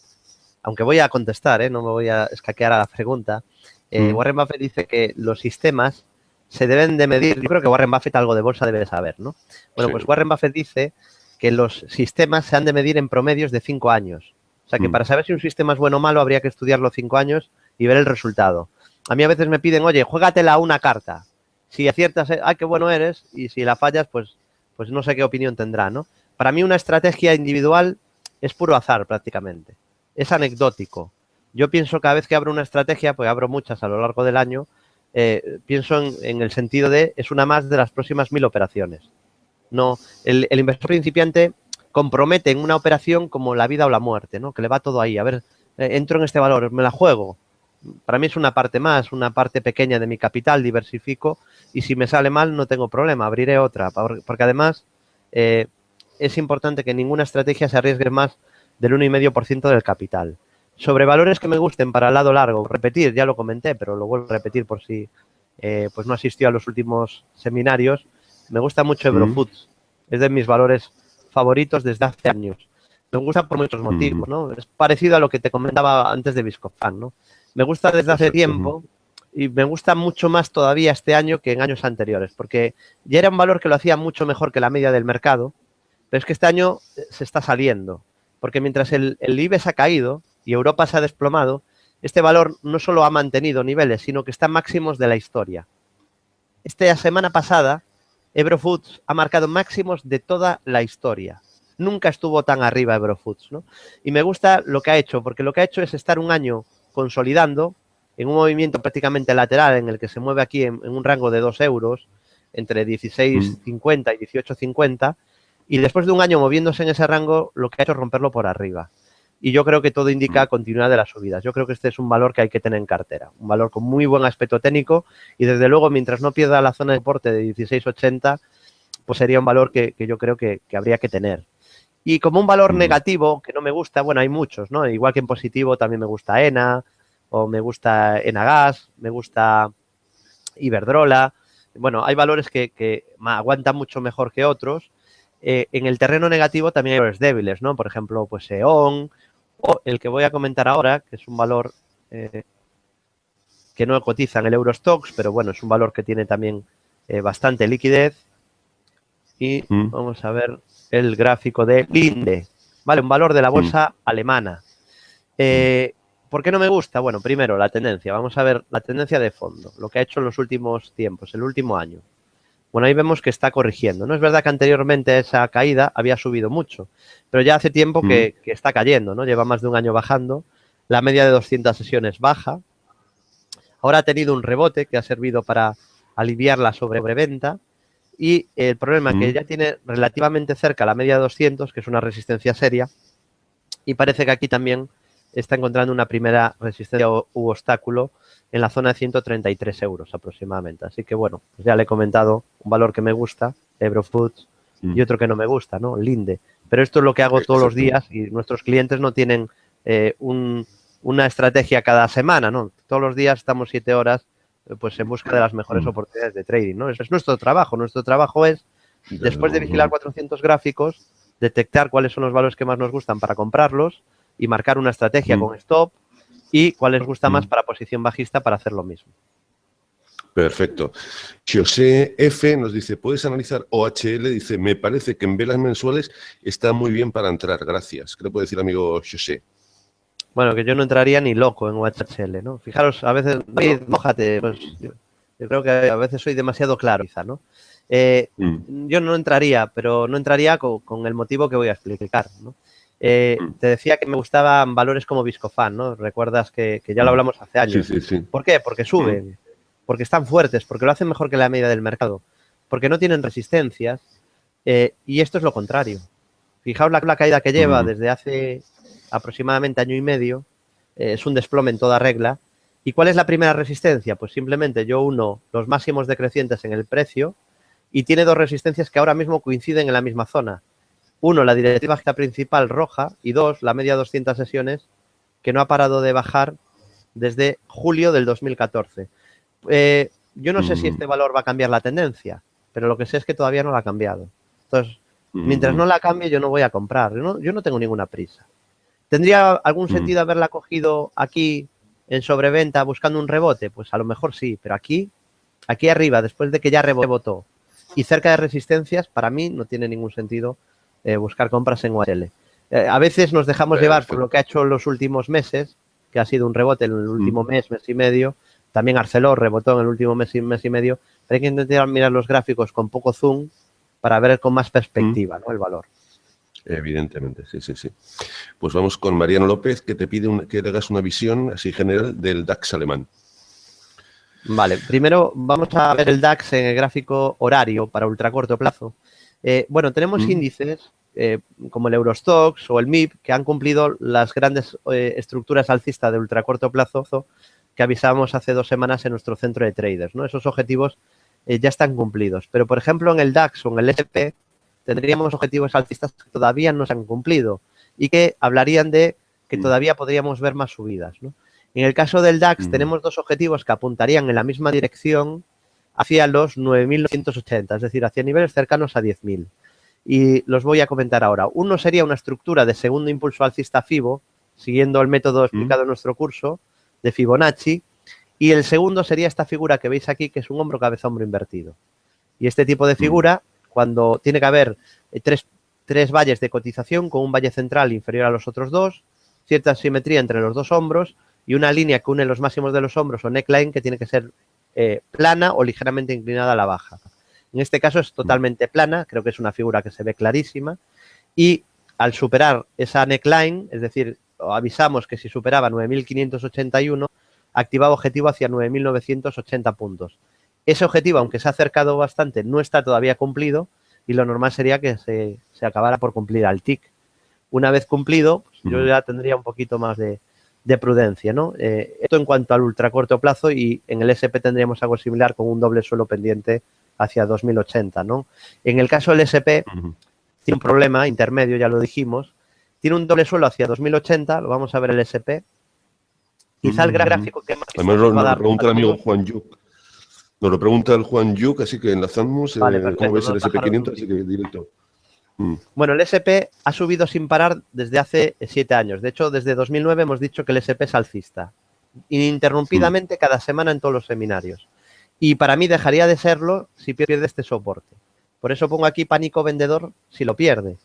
aunque voy a contestar, no me voy a escaquear a la pregunta, Warren Buffett dice que los sistemas se deben de medir. Yo creo que Warren Buffett algo de bolsa debe saber, ¿no? Bueno, pues Warren Buffett dice que los sistemas se han de medir en promedios de 5 años. O sea, que para saber si un sistema es bueno o malo habría que estudiarlo 5 años y ver el resultado. A mí a veces me piden, oye, juégatela una carta. Si aciertas, qué bueno eres, y si la fallas, pues no sé qué opinión tendrá, ¿no? Para mí una estrategia individual es puro azar prácticamente. Es anecdótico. Yo pienso cada vez que abro una estrategia, pues abro muchas a lo largo del año, pienso en el sentido de es una más de las próximas 1.000 operaciones. No, el inversor principiante compromete en una operación como la vida o la muerte, ¿no? Que le va todo ahí. A ver, entro en este valor, me la juego. Para mí es una parte más, una parte pequeña de mi capital, diversifico y si me sale mal no tengo problema, abriré otra. Porque además es importante que ninguna estrategia se arriesgue más del 1,5% del capital. Sobre valores que me gusten para el lado largo, repetir, ya lo comenté, pero lo vuelvo a repetir por si pues no asistió a los últimos seminarios, me gusta mucho Eurofoods, es de mis valores favoritos desde hace años. Me gusta por muchos motivos, ¿no? Es parecido a lo que te comentaba antes de Viscofan, ¿no? Me gusta desde hace tiempo y me gusta mucho más todavía este año que en años anteriores, porque ya era un valor que lo hacía mucho mejor que la media del mercado, pero es que este año se está saliendo, porque mientras el IBEX ha caído y Europa se ha desplomado, este valor no solo ha mantenido niveles, sino que está en máximos de la historia. Esta semana pasada, Ebro Foods ha marcado máximos de toda la historia. Nunca estuvo tan arriba Ebro Foods, ¿no? Y me gusta lo que ha hecho, porque lo que ha hecho es estar un año consolidando en un movimiento prácticamente lateral en el que se mueve aquí en un rango de 2 euros, entre 16,50 y 18,50, y después de un año moviéndose en ese rango, lo que ha hecho es romperlo por arriba. Y yo creo que todo indica continuidad de las subidas. Yo creo que este es un valor que hay que tener en cartera, un valor con muy buen aspecto técnico y desde luego mientras no pierda la zona de soporte de 16,80, pues sería un valor que yo creo que habría que tener. Y como un valor negativo que no me gusta, bueno, hay muchos, ¿no? Igual que en positivo también me gusta ENA, o me gusta Enagas, me gusta Iberdrola. Bueno, hay valores que aguantan mucho mejor que otros. En el terreno negativo también hay valores débiles, ¿no? Por ejemplo, pues E.ON, o el que voy a comentar ahora, que es un valor que no cotiza en el Eurostoxx, pero bueno, es un valor que tiene también bastante liquidez. Y vamos a ver el gráfico de Linde, ¿vale? Un valor de la bolsa alemana. ¿Por qué no me gusta? Bueno, primero, la tendencia. Vamos a ver la tendencia de fondo, lo que ha hecho en los últimos tiempos, el último año. Bueno, ahí vemos que está corrigiendo, ¿no? Es verdad que anteriormente esa caída había subido mucho, pero ya hace tiempo que está cayendo, ¿no? Lleva más de un año bajando. La media de 200 sesiones baja. Ahora ha tenido un rebote que ha servido para aliviar la sobreventa. Y el problema es que ya tiene relativamente cerca la media de 200, que es una resistencia seria, y parece que aquí también está encontrando una primera resistencia u obstáculo en la zona de 133 euros aproximadamente. Así que bueno, pues ya le he comentado un valor que me gusta, Ebro Foods, y otro que no me gusta, ¿no? Linde. Pero esto es lo que hago todos los días y nuestros clientes no tienen una estrategia cada semana, ¿no? Todos los días estamos 7 horas pues en busca de las mejores oportunidades de trading, ¿no? Eso es nuestro trabajo. Nuestro trabajo es, después de vigilar 400 gráficos, detectar cuáles son los valores que más nos gustan para comprarlos y marcar una estrategia con stop y cuál les gusta más para posición bajista para hacer lo mismo. Perfecto. José F. nos dice, ¿puedes analizar OHL? Dice, me parece que en velas mensuales está muy bien para entrar. Gracias. ¿Qué le puede decir, amigo José? Bueno, que yo no entraría ni loco en OHL, ¿no? Fijaros, a veces, mójate, pues yo creo que a veces soy demasiado claro, quizá, ¿no? Yo no entraría, pero no entraría con el motivo que voy a explicar, ¿no? Te decía que me gustaban valores como Viscofan, ¿no? Recuerdas que ya lo hablamos hace años. Sí. ¿Por qué? Porque suben, porque están fuertes, porque lo hacen mejor que la media del mercado, porque no tienen resistencias y esto es lo contrario. Fijaos la caída que lleva desde hace aproximadamente año y medio, es un desplome en toda regla. ¿Y cuál es la primera resistencia? Pues simplemente yo uno los máximos decrecientes en el precio y tiene dos resistencias que ahora mismo coinciden en la misma zona. Uno, la directiva bajista principal roja y dos, la media 200 sesiones que no ha parado de bajar desde julio del 2014. Yo no sé si este valor va a cambiar la tendencia, pero lo que sé es que todavía no la ha cambiado. Entonces, mientras no la cambie, yo no voy a comprar. Yo no tengo ninguna prisa. ¿Tendría algún sentido haberla cogido aquí en sobreventa buscando un rebote? Pues a lo mejor sí, pero aquí arriba, después de que ya rebotó y cerca de resistencias, para mí no tiene ningún sentido buscar compras en OHL. A veces nos dejamos llevar por lo que ha hecho en los últimos meses, que ha sido un rebote en el último mes y medio. También Arcelor rebotó en el último mes y medio. Pero hay que intentar mirar los gráficos con poco zoom para ver con más perspectiva, ¿no? El valor. Evidentemente, sí. Pues vamos con Mariano López, que te pide que le hagas una visión así general del DAX alemán. Vale, primero vamos a ver el DAX en el gráfico horario para ultracorto plazo. Bueno, tenemos índices como el Eurostoxx o el MIB que han cumplido las grandes estructuras alcistas de ultracorto plazo que avisábamos hace 2 semanas en nuestro centro de traders, ¿no? Esos objetivos ya están cumplidos. Pero, por ejemplo, en el DAX o en el SP tendríamos objetivos alcistas que todavía no se han cumplido y que hablarían de que todavía podríamos ver más subidas, ¿no? En el caso del DAX tenemos dos objetivos que apuntarían en la misma dirección hacia los 9.980, es decir, hacia niveles cercanos a 10.000. Y los voy a comentar ahora. Uno sería una estructura de segundo impulso alcista FIBO, siguiendo el método explicado en nuestro curso de Fibonacci, Y el segundo sería esta figura que veis aquí, que es un hombro, cabeza, hombro invertido. Y este tipo de figura, cuando tiene que haber tres valles de cotización con un valle central inferior a los otros dos, cierta simetría entre los dos hombros y una línea que une los máximos de los hombros o neckline que tiene que ser plana o ligeramente inclinada a la baja. En este caso es totalmente plana, creo que es una figura que se ve clarísima y al superar esa neckline, es decir, avisamos que si superaba 9.581, activaba objetivo hacia 9.980 puntos. Ese objetivo, aunque se ha acercado bastante, no está todavía cumplido y lo normal sería que se acabara por cumplir al TIC. Una vez cumplido, pues yo ya tendría un poquito más de prudencia, ¿no? Esto en cuanto al ultracorto plazo, y en el SP tendríamos algo similar con un doble suelo pendiente hacia 2080, ¿no? En el caso del SP tiene un problema intermedio, ya lo dijimos, tiene un doble suelo hacia 2080, lo vamos a ver el SP. Quizá el gráfico que más además nos lo pregunta el amigo Juan Yuk. Nos lo pregunta el Juan Yuk, así que enlazamos. Vale, perfecto, ¿cómo ves el SP500? Así que directo. Bueno, el SP ha subido sin parar desde hace 7 años. De hecho, desde 2009 hemos dicho que el SP es alcista, ininterrumpidamente cada semana en todos los seminarios. Y para mí dejaría de serlo si pierde este soporte. Por eso pongo aquí pánico vendedor si lo pierde.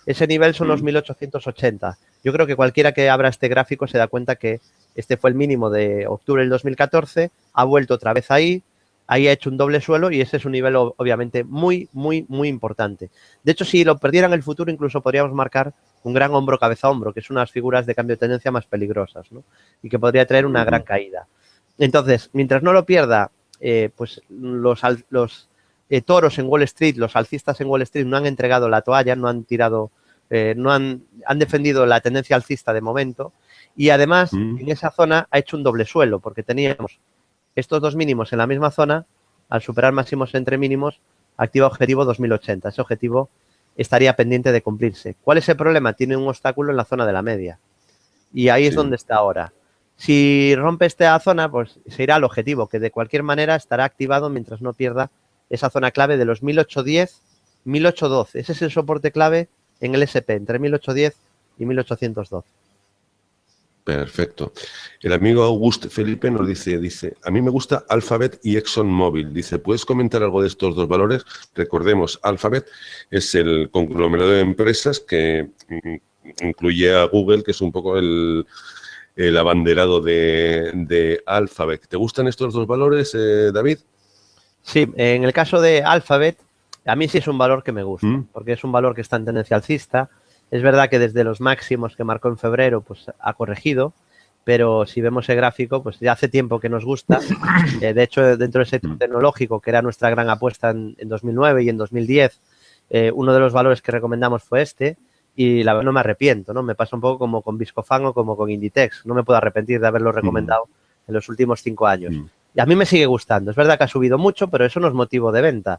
Ese nivel son los 1880. Yo creo que cualquiera que abra este gráfico se da cuenta que este fue el mínimo de octubre del 2014, ha vuelto otra vez ahí ha hecho un doble suelo y ese es un nivel obviamente muy, muy, muy importante. De hecho, si lo perdiera en el futuro, incluso podríamos marcar un gran hombro, cabeza, hombro, que es unas figuras de cambio de tendencia más peligrosas, ¿no? Y que podría traer una gran caída. Entonces, mientras no lo pierda, pues los toros en Wall Street, los alcistas en Wall Street no han entregado la toalla, no han tirado, han defendido la tendencia alcista de momento y además en esa zona ha hecho un doble suelo porque teníamos estos dos mínimos en la misma zona, al superar máximos entre mínimos, activa objetivo 2080. Ese objetivo estaría pendiente de cumplirse. ¿Cuál es el problema? Tiene un obstáculo en la zona de la media y ahí es donde está ahora. Si rompe esta zona, pues se irá al objetivo, que de cualquier manera estará activado mientras no pierda esa zona clave de los 1810, 1812. Ese es el soporte clave en el SP, entre 1810 y 1812. Perfecto. El amigo August Felipe nos dice, a mí me gusta Alphabet y ExxonMobil. Dice, ¿puedes comentar algo de estos dos valores? Recordemos, Alphabet es el conglomerado de empresas que incluye a Google, que es un poco el abanderado de Alphabet. ¿Te gustan estos dos valores, David? Sí, en el caso de Alphabet, a mí sí es un valor que me gusta, porque es un valor que está en tendencia alcista. Es verdad que desde los máximos que marcó en febrero, pues ha corregido, pero si vemos el gráfico, pues ya hace tiempo que nos gusta. De hecho, dentro del sector tecnológico, que era nuestra gran apuesta en 2009 y en 2010, uno de los valores que recomendamos fue este, y la verdad no me arrepiento, ¿no? Me pasa un poco como con Viscofan o como con Inditex. No me puedo arrepentir de haberlo recomendado en los últimos 5 años. Y a mí me sigue gustando. Es verdad que ha subido mucho, pero eso no es motivo de venta.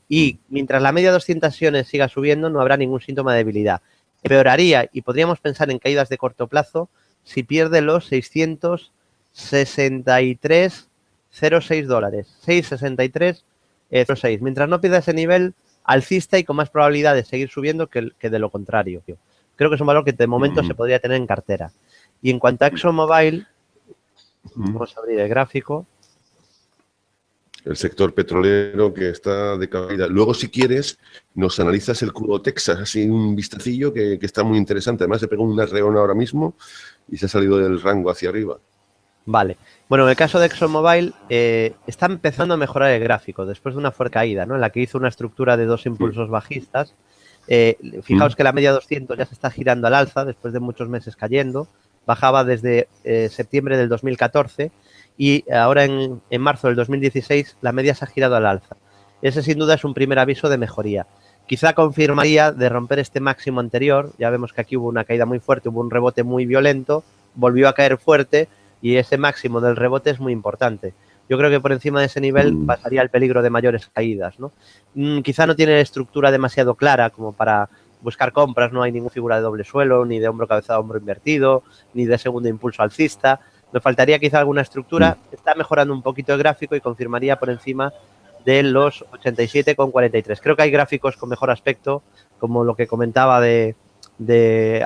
Y mientras la media de 200 sesiones siga subiendo, no habrá ningún síntoma de debilidad. Empeoraría y podríamos pensar en caídas de corto plazo si pierde los 663,06 dólares. 663,06. Mientras no pierda ese nivel alcista y con más probabilidad de seguir subiendo que de lo contrario. Creo que es un valor que de momento se podría tener en cartera. Y en cuanto a ExxonMobil, vamos a abrir el gráfico. El sector petrolero que está de caída. Luego, si quieres, nos analizas el crudo Texas, así un vistacillo que está muy interesante. Además, se pegó un arreón ahora mismo y se ha salido del rango hacia arriba. Vale. Bueno, en el caso de ExxonMobil, está empezando a mejorar el gráfico después de una fuerte caída, ¿no? En la que hizo una estructura de 2 impulsos bajistas. Fijaos que la media 200 ya se está girando al alza después de muchos meses cayendo. Bajaba desde septiembre del 2014 y ahora en marzo del 2016 la media se ha girado al alza. Ese sin duda es un primer aviso de mejoría. Quizá confirmaría de romper este máximo anterior. Ya vemos que aquí hubo una caída muy fuerte, hubo un rebote muy violento, volvió a caer fuerte y ese máximo del rebote es muy importante. Yo creo que por encima de ese nivel pasaría el peligro de mayores caídas, ¿no? Quizá no tiene estructura demasiado clara como para buscar compras, no hay ninguna figura de doble suelo, ni de hombro cabeza hombro invertido, ni de segundo impulso alcista. Me faltaría quizá alguna estructura. Está mejorando un poquito el gráfico y confirmaría por encima de los 87,43. Creo que hay gráficos con mejor aspecto, como lo que comentaba de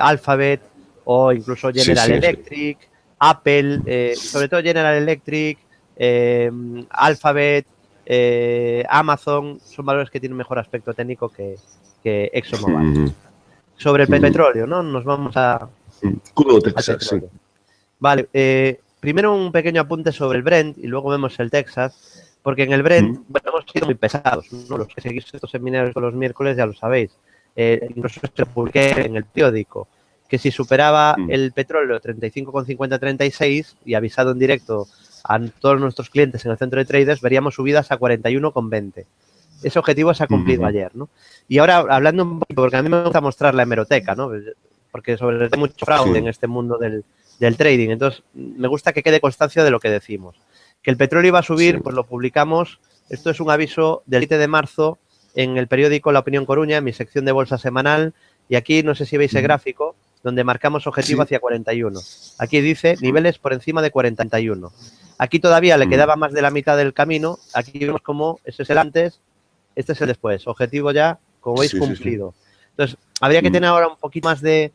Alphabet o incluso General Electric. Apple, sobre todo General Electric, Alphabet, Amazon, son valores que tienen mejor aspecto técnico que ExxonMobil. Sobre el petróleo, ¿no? Nos vamos al Texas, petróleo. Sí. Vale, primero un pequeño apunte sobre el Brent y luego vemos el Texas, porque en el Brent hemos sido muy pesados, ¿no? Los que seguís estos seminarios los miércoles ya lo sabéis. Incluso se publiqué en el periódico que si superaba el petróleo 35,50-36 y avisado en directo a todos nuestros clientes en el centro de traders, veríamos subidas a 41,20. Ese objetivo se ha cumplido ayer, ¿no? Y ahora, hablando un poquito, porque a mí me gusta mostrar la hemeroteca, ¿no? Porque sobre todo hay mucho fraude en este mundo del trading. Entonces, me gusta que quede constancia de lo que decimos. Que el petróleo iba a subir, pues lo publicamos. Esto es un aviso del 7 de marzo en el periódico La Opinión Coruña, en mi sección de bolsa semanal. Y aquí, no sé si veis el gráfico, donde marcamos objetivo hacia 41. Aquí dice niveles por encima de 41. Aquí todavía le quedaba más de la mitad del camino. Aquí vemos cómo ese es el antes, este es el después. Objetivo ya, como veis, cumplido. Entonces, habría que tener ahora un poquito más de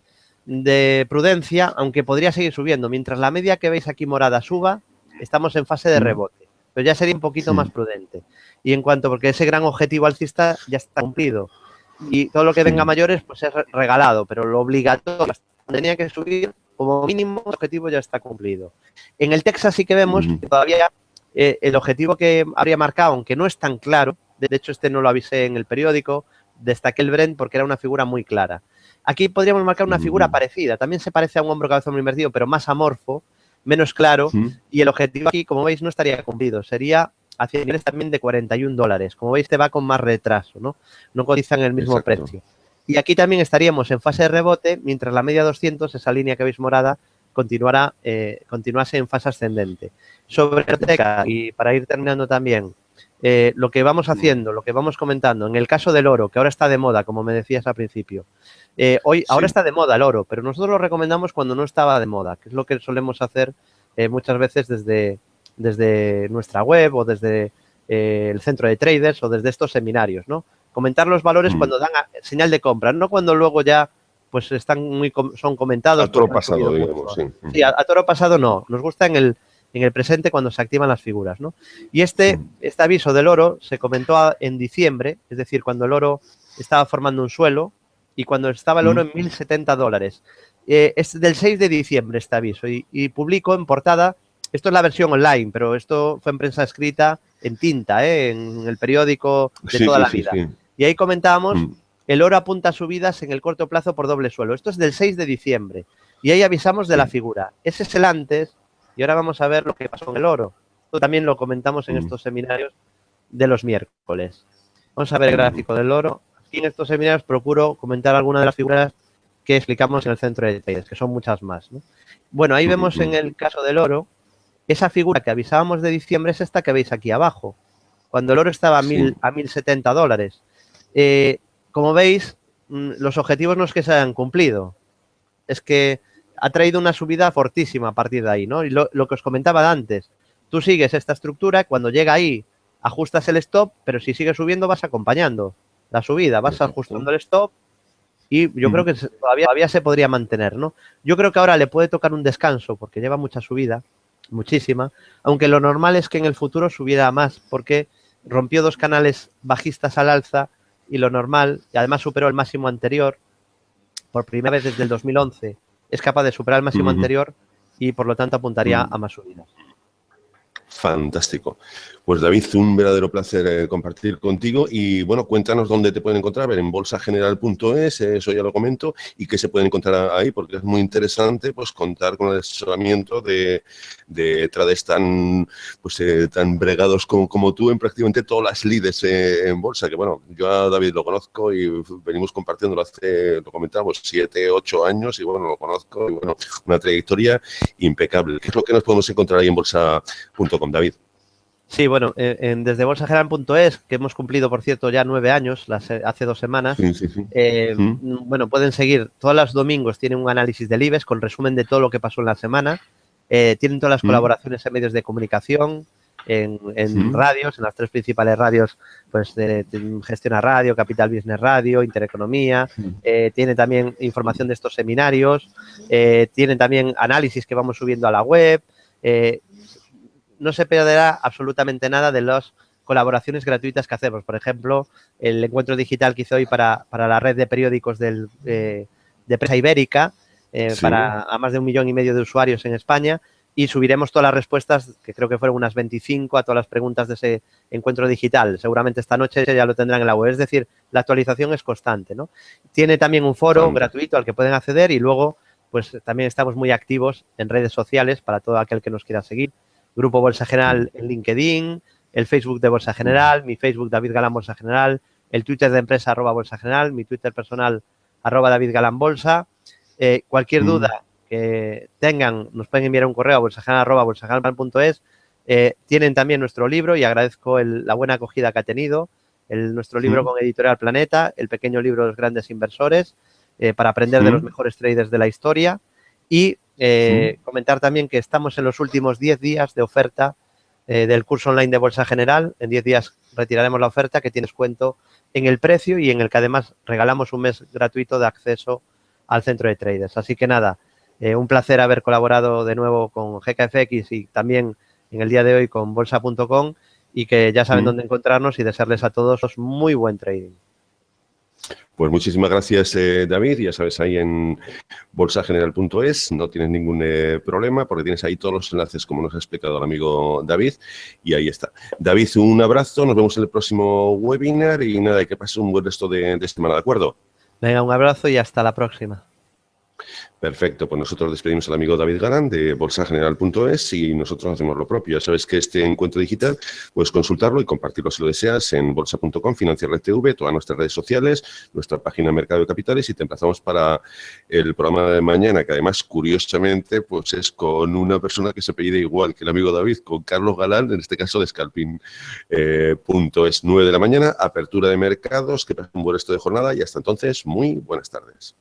prudencia, aunque podría seguir subiendo. Mientras la media que veis aquí morada suba, estamos en fase de rebote. Pero ya sería un poquito más prudente. Y en cuanto, porque ese gran objetivo alcista ya está cumplido. Y todo lo que venga mayores, pues es regalado. Pero lo obligatorio, tenía que subir, como mínimo, el objetivo ya está cumplido. En el Texas sí que vemos que todavía el objetivo que habría marcado, aunque no es tan claro, de hecho este no lo avisé en el periódico, destaqué el Brent porque era una figura muy clara. Aquí podríamos marcar una figura parecida. También se parece a un hombro cabezón invertido, pero más amorfo, menos claro. Y el objetivo aquí, como veis, no estaría cumplido. Sería hacia niveles también de $41. Como veis, te va con más retraso, ¿no? No cotizan el mismo precio. Y aquí también estaríamos en fase de rebote, mientras la media 200, esa línea que veis morada, continuase en fase ascendente. Sobre Teca, y para ir terminando también, lo que vamos haciendo, lo que vamos comentando, en el caso del oro, que ahora está de moda, como me decías al principio, ahora está de moda el oro, pero nosotros lo recomendamos cuando no estaba de moda, que es lo que solemos hacer muchas veces desde nuestra web o desde el centro de traders o desde estos seminarios, ¿no? Comentar los valores cuando dan señal de compra, no cuando luego ya pues son comentados. A toro pasado, digamos, sí. Sí, a toro pasado no. Nos gusta en el presente cuando se activan las figuras, ¿no? Y este aviso del oro se comentó en diciembre, es decir, cuando el oro estaba formando un suelo y cuando estaba el oro en $1.070. Es del 6 de diciembre este aviso y publico en portada, esto es la versión online, pero esto fue en prensa escrita, en tinta, en el periódico de toda la vida. Y ahí comentábamos, el oro apunta a subidas en el corto plazo por doble suelo. Esto es del 6 de diciembre. Y ahí avisamos de la figura. Ese es el antes. Y ahora vamos a ver lo que pasó con el oro. Esto también lo comentamos en estos seminarios de los miércoles. Vamos a ver el gráfico del oro. Aquí en estos seminarios procuro comentar algunas de las figuras que explicamos en el centro de traders, que son muchas más, ¿no? Bueno, ahí vemos en el caso del oro, esa figura que avisábamos de diciembre es esta que veis aquí abajo, cuando el oro estaba a $1.070. Como veis, los objetivos no es que se hayan cumplido, es que ha traído una subida fortísima a partir de ahí, ¿no? Y lo que os comentaba antes, tú sigues esta estructura, cuando llega ahí ajustas el stop, pero si sigue subiendo vas acompañando la subida, vas ajustando el stop y yo creo que todavía se podría mantener, ¿no? Yo creo que ahora le puede tocar un descanso porque lleva mucha subida, muchísima, aunque lo normal es que en el futuro subiera más porque rompió dos canales bajistas al alza y lo normal, y además superó el máximo anterior, por primera vez desde el 2011, es capaz de superar el máximo anterior y por lo tanto apuntaría a más subidas. Fantástico. Pues David, un verdadero placer compartir contigo y bueno, cuéntanos dónde te pueden encontrar, a ver, en bolsageneral.es, eso ya lo comento, y qué se pueden encontrar ahí, porque es muy interesante pues contar con el asesoramiento de traders tan bregados como tú en prácticamente todas las lides en bolsa, que bueno, yo a David lo conozco y venimos compartiéndolo lo comentamos, 7, 8 años y bueno, lo conozco y bueno, una trayectoria impecable. ¿Qué es lo que nos podemos encontrar ahí en bolsa.com, David? Sí, bueno, desde bolsageneral.es, que hemos cumplido, por cierto, ya 9 años, hace 2 semanas, bueno, pueden seguir, todos los domingos tienen un análisis del IBEX con resumen de todo lo que pasó en la semana, tienen todas las colaboraciones en medios de comunicación, en radios, en las 3 principales radios, pues de Gestiona Radio, Capital Business Radio, Intereconomía. Tiene también información de estos seminarios, tienen también análisis que vamos subiendo a la web. No se perderá absolutamente nada de las colaboraciones gratuitas que hacemos. Por ejemplo, el encuentro digital que hice hoy para la red de periódicos de Prensa Ibérica, para a más de 1,5 millones de usuarios en España, y subiremos todas las respuestas, que creo que fueron unas 25, a todas las preguntas de ese encuentro digital. Seguramente esta noche ya lo tendrán en la web. Es decir, la actualización es constante, ¿no? Tiene también un foro gratuito al que pueden acceder y luego, pues también estamos muy activos en redes sociales para todo aquel que nos quiera seguir. Grupo Bolsa General en LinkedIn, el Facebook de Bolsa General, mi Facebook David Galán Bolsa General, el Twitter de empresa @Bolsa General, mi Twitter personal @David Galán Bolsa. Cualquier duda que tengan, nos pueden enviar un correo a bolsageneral@bolsageneral.es. Tienen también nuestro libro y agradezco la buena acogida que ha tenido. Nuestro libro con Editorial Planeta, el pequeño libro de los grandes inversores, para aprender de los mejores traders de la historia. Y comentar también que estamos en los últimos 10 días de oferta del curso online de Bolsa General. En 10 días retiraremos la oferta, que tiene descuento en el precio y en el que además regalamos un mes gratuito de acceso al centro de traders. Así que nada, un placer haber colaborado de nuevo con GKFX y también en el día de hoy con Bolsa.com, y que ya saben dónde encontrarnos, y desearles a todos muy buen trading. Pues muchísimas gracias, David. Ya sabes, ahí en bolsageneral.es no tienes ningún problema, porque tienes ahí todos los enlaces, como nos ha explicado el amigo David, y ahí está. David, un abrazo, nos vemos en el próximo webinar y nada, que pases un buen resto de semana, ¿de acuerdo? Venga, un abrazo y hasta la próxima. Perfecto, pues nosotros despedimos al amigo David Galán de bolsageneral.es y nosotros hacemos lo propio. Ya sabes que este encuentro digital puedes consultarlo y compartirlo si lo deseas en bolsa.com, Financiar TV, todas nuestras redes sociales, nuestra página de Mercado de Capitales, y te emplazamos para el programa de mañana, que además, curiosamente, pues es con una persona que se apellida igual que el amigo David, con Carlos Galán, en este caso de Scalping.es, 9 de la mañana, apertura de mercados, que pasen un buen resto de jornada y hasta entonces, muy buenas tardes.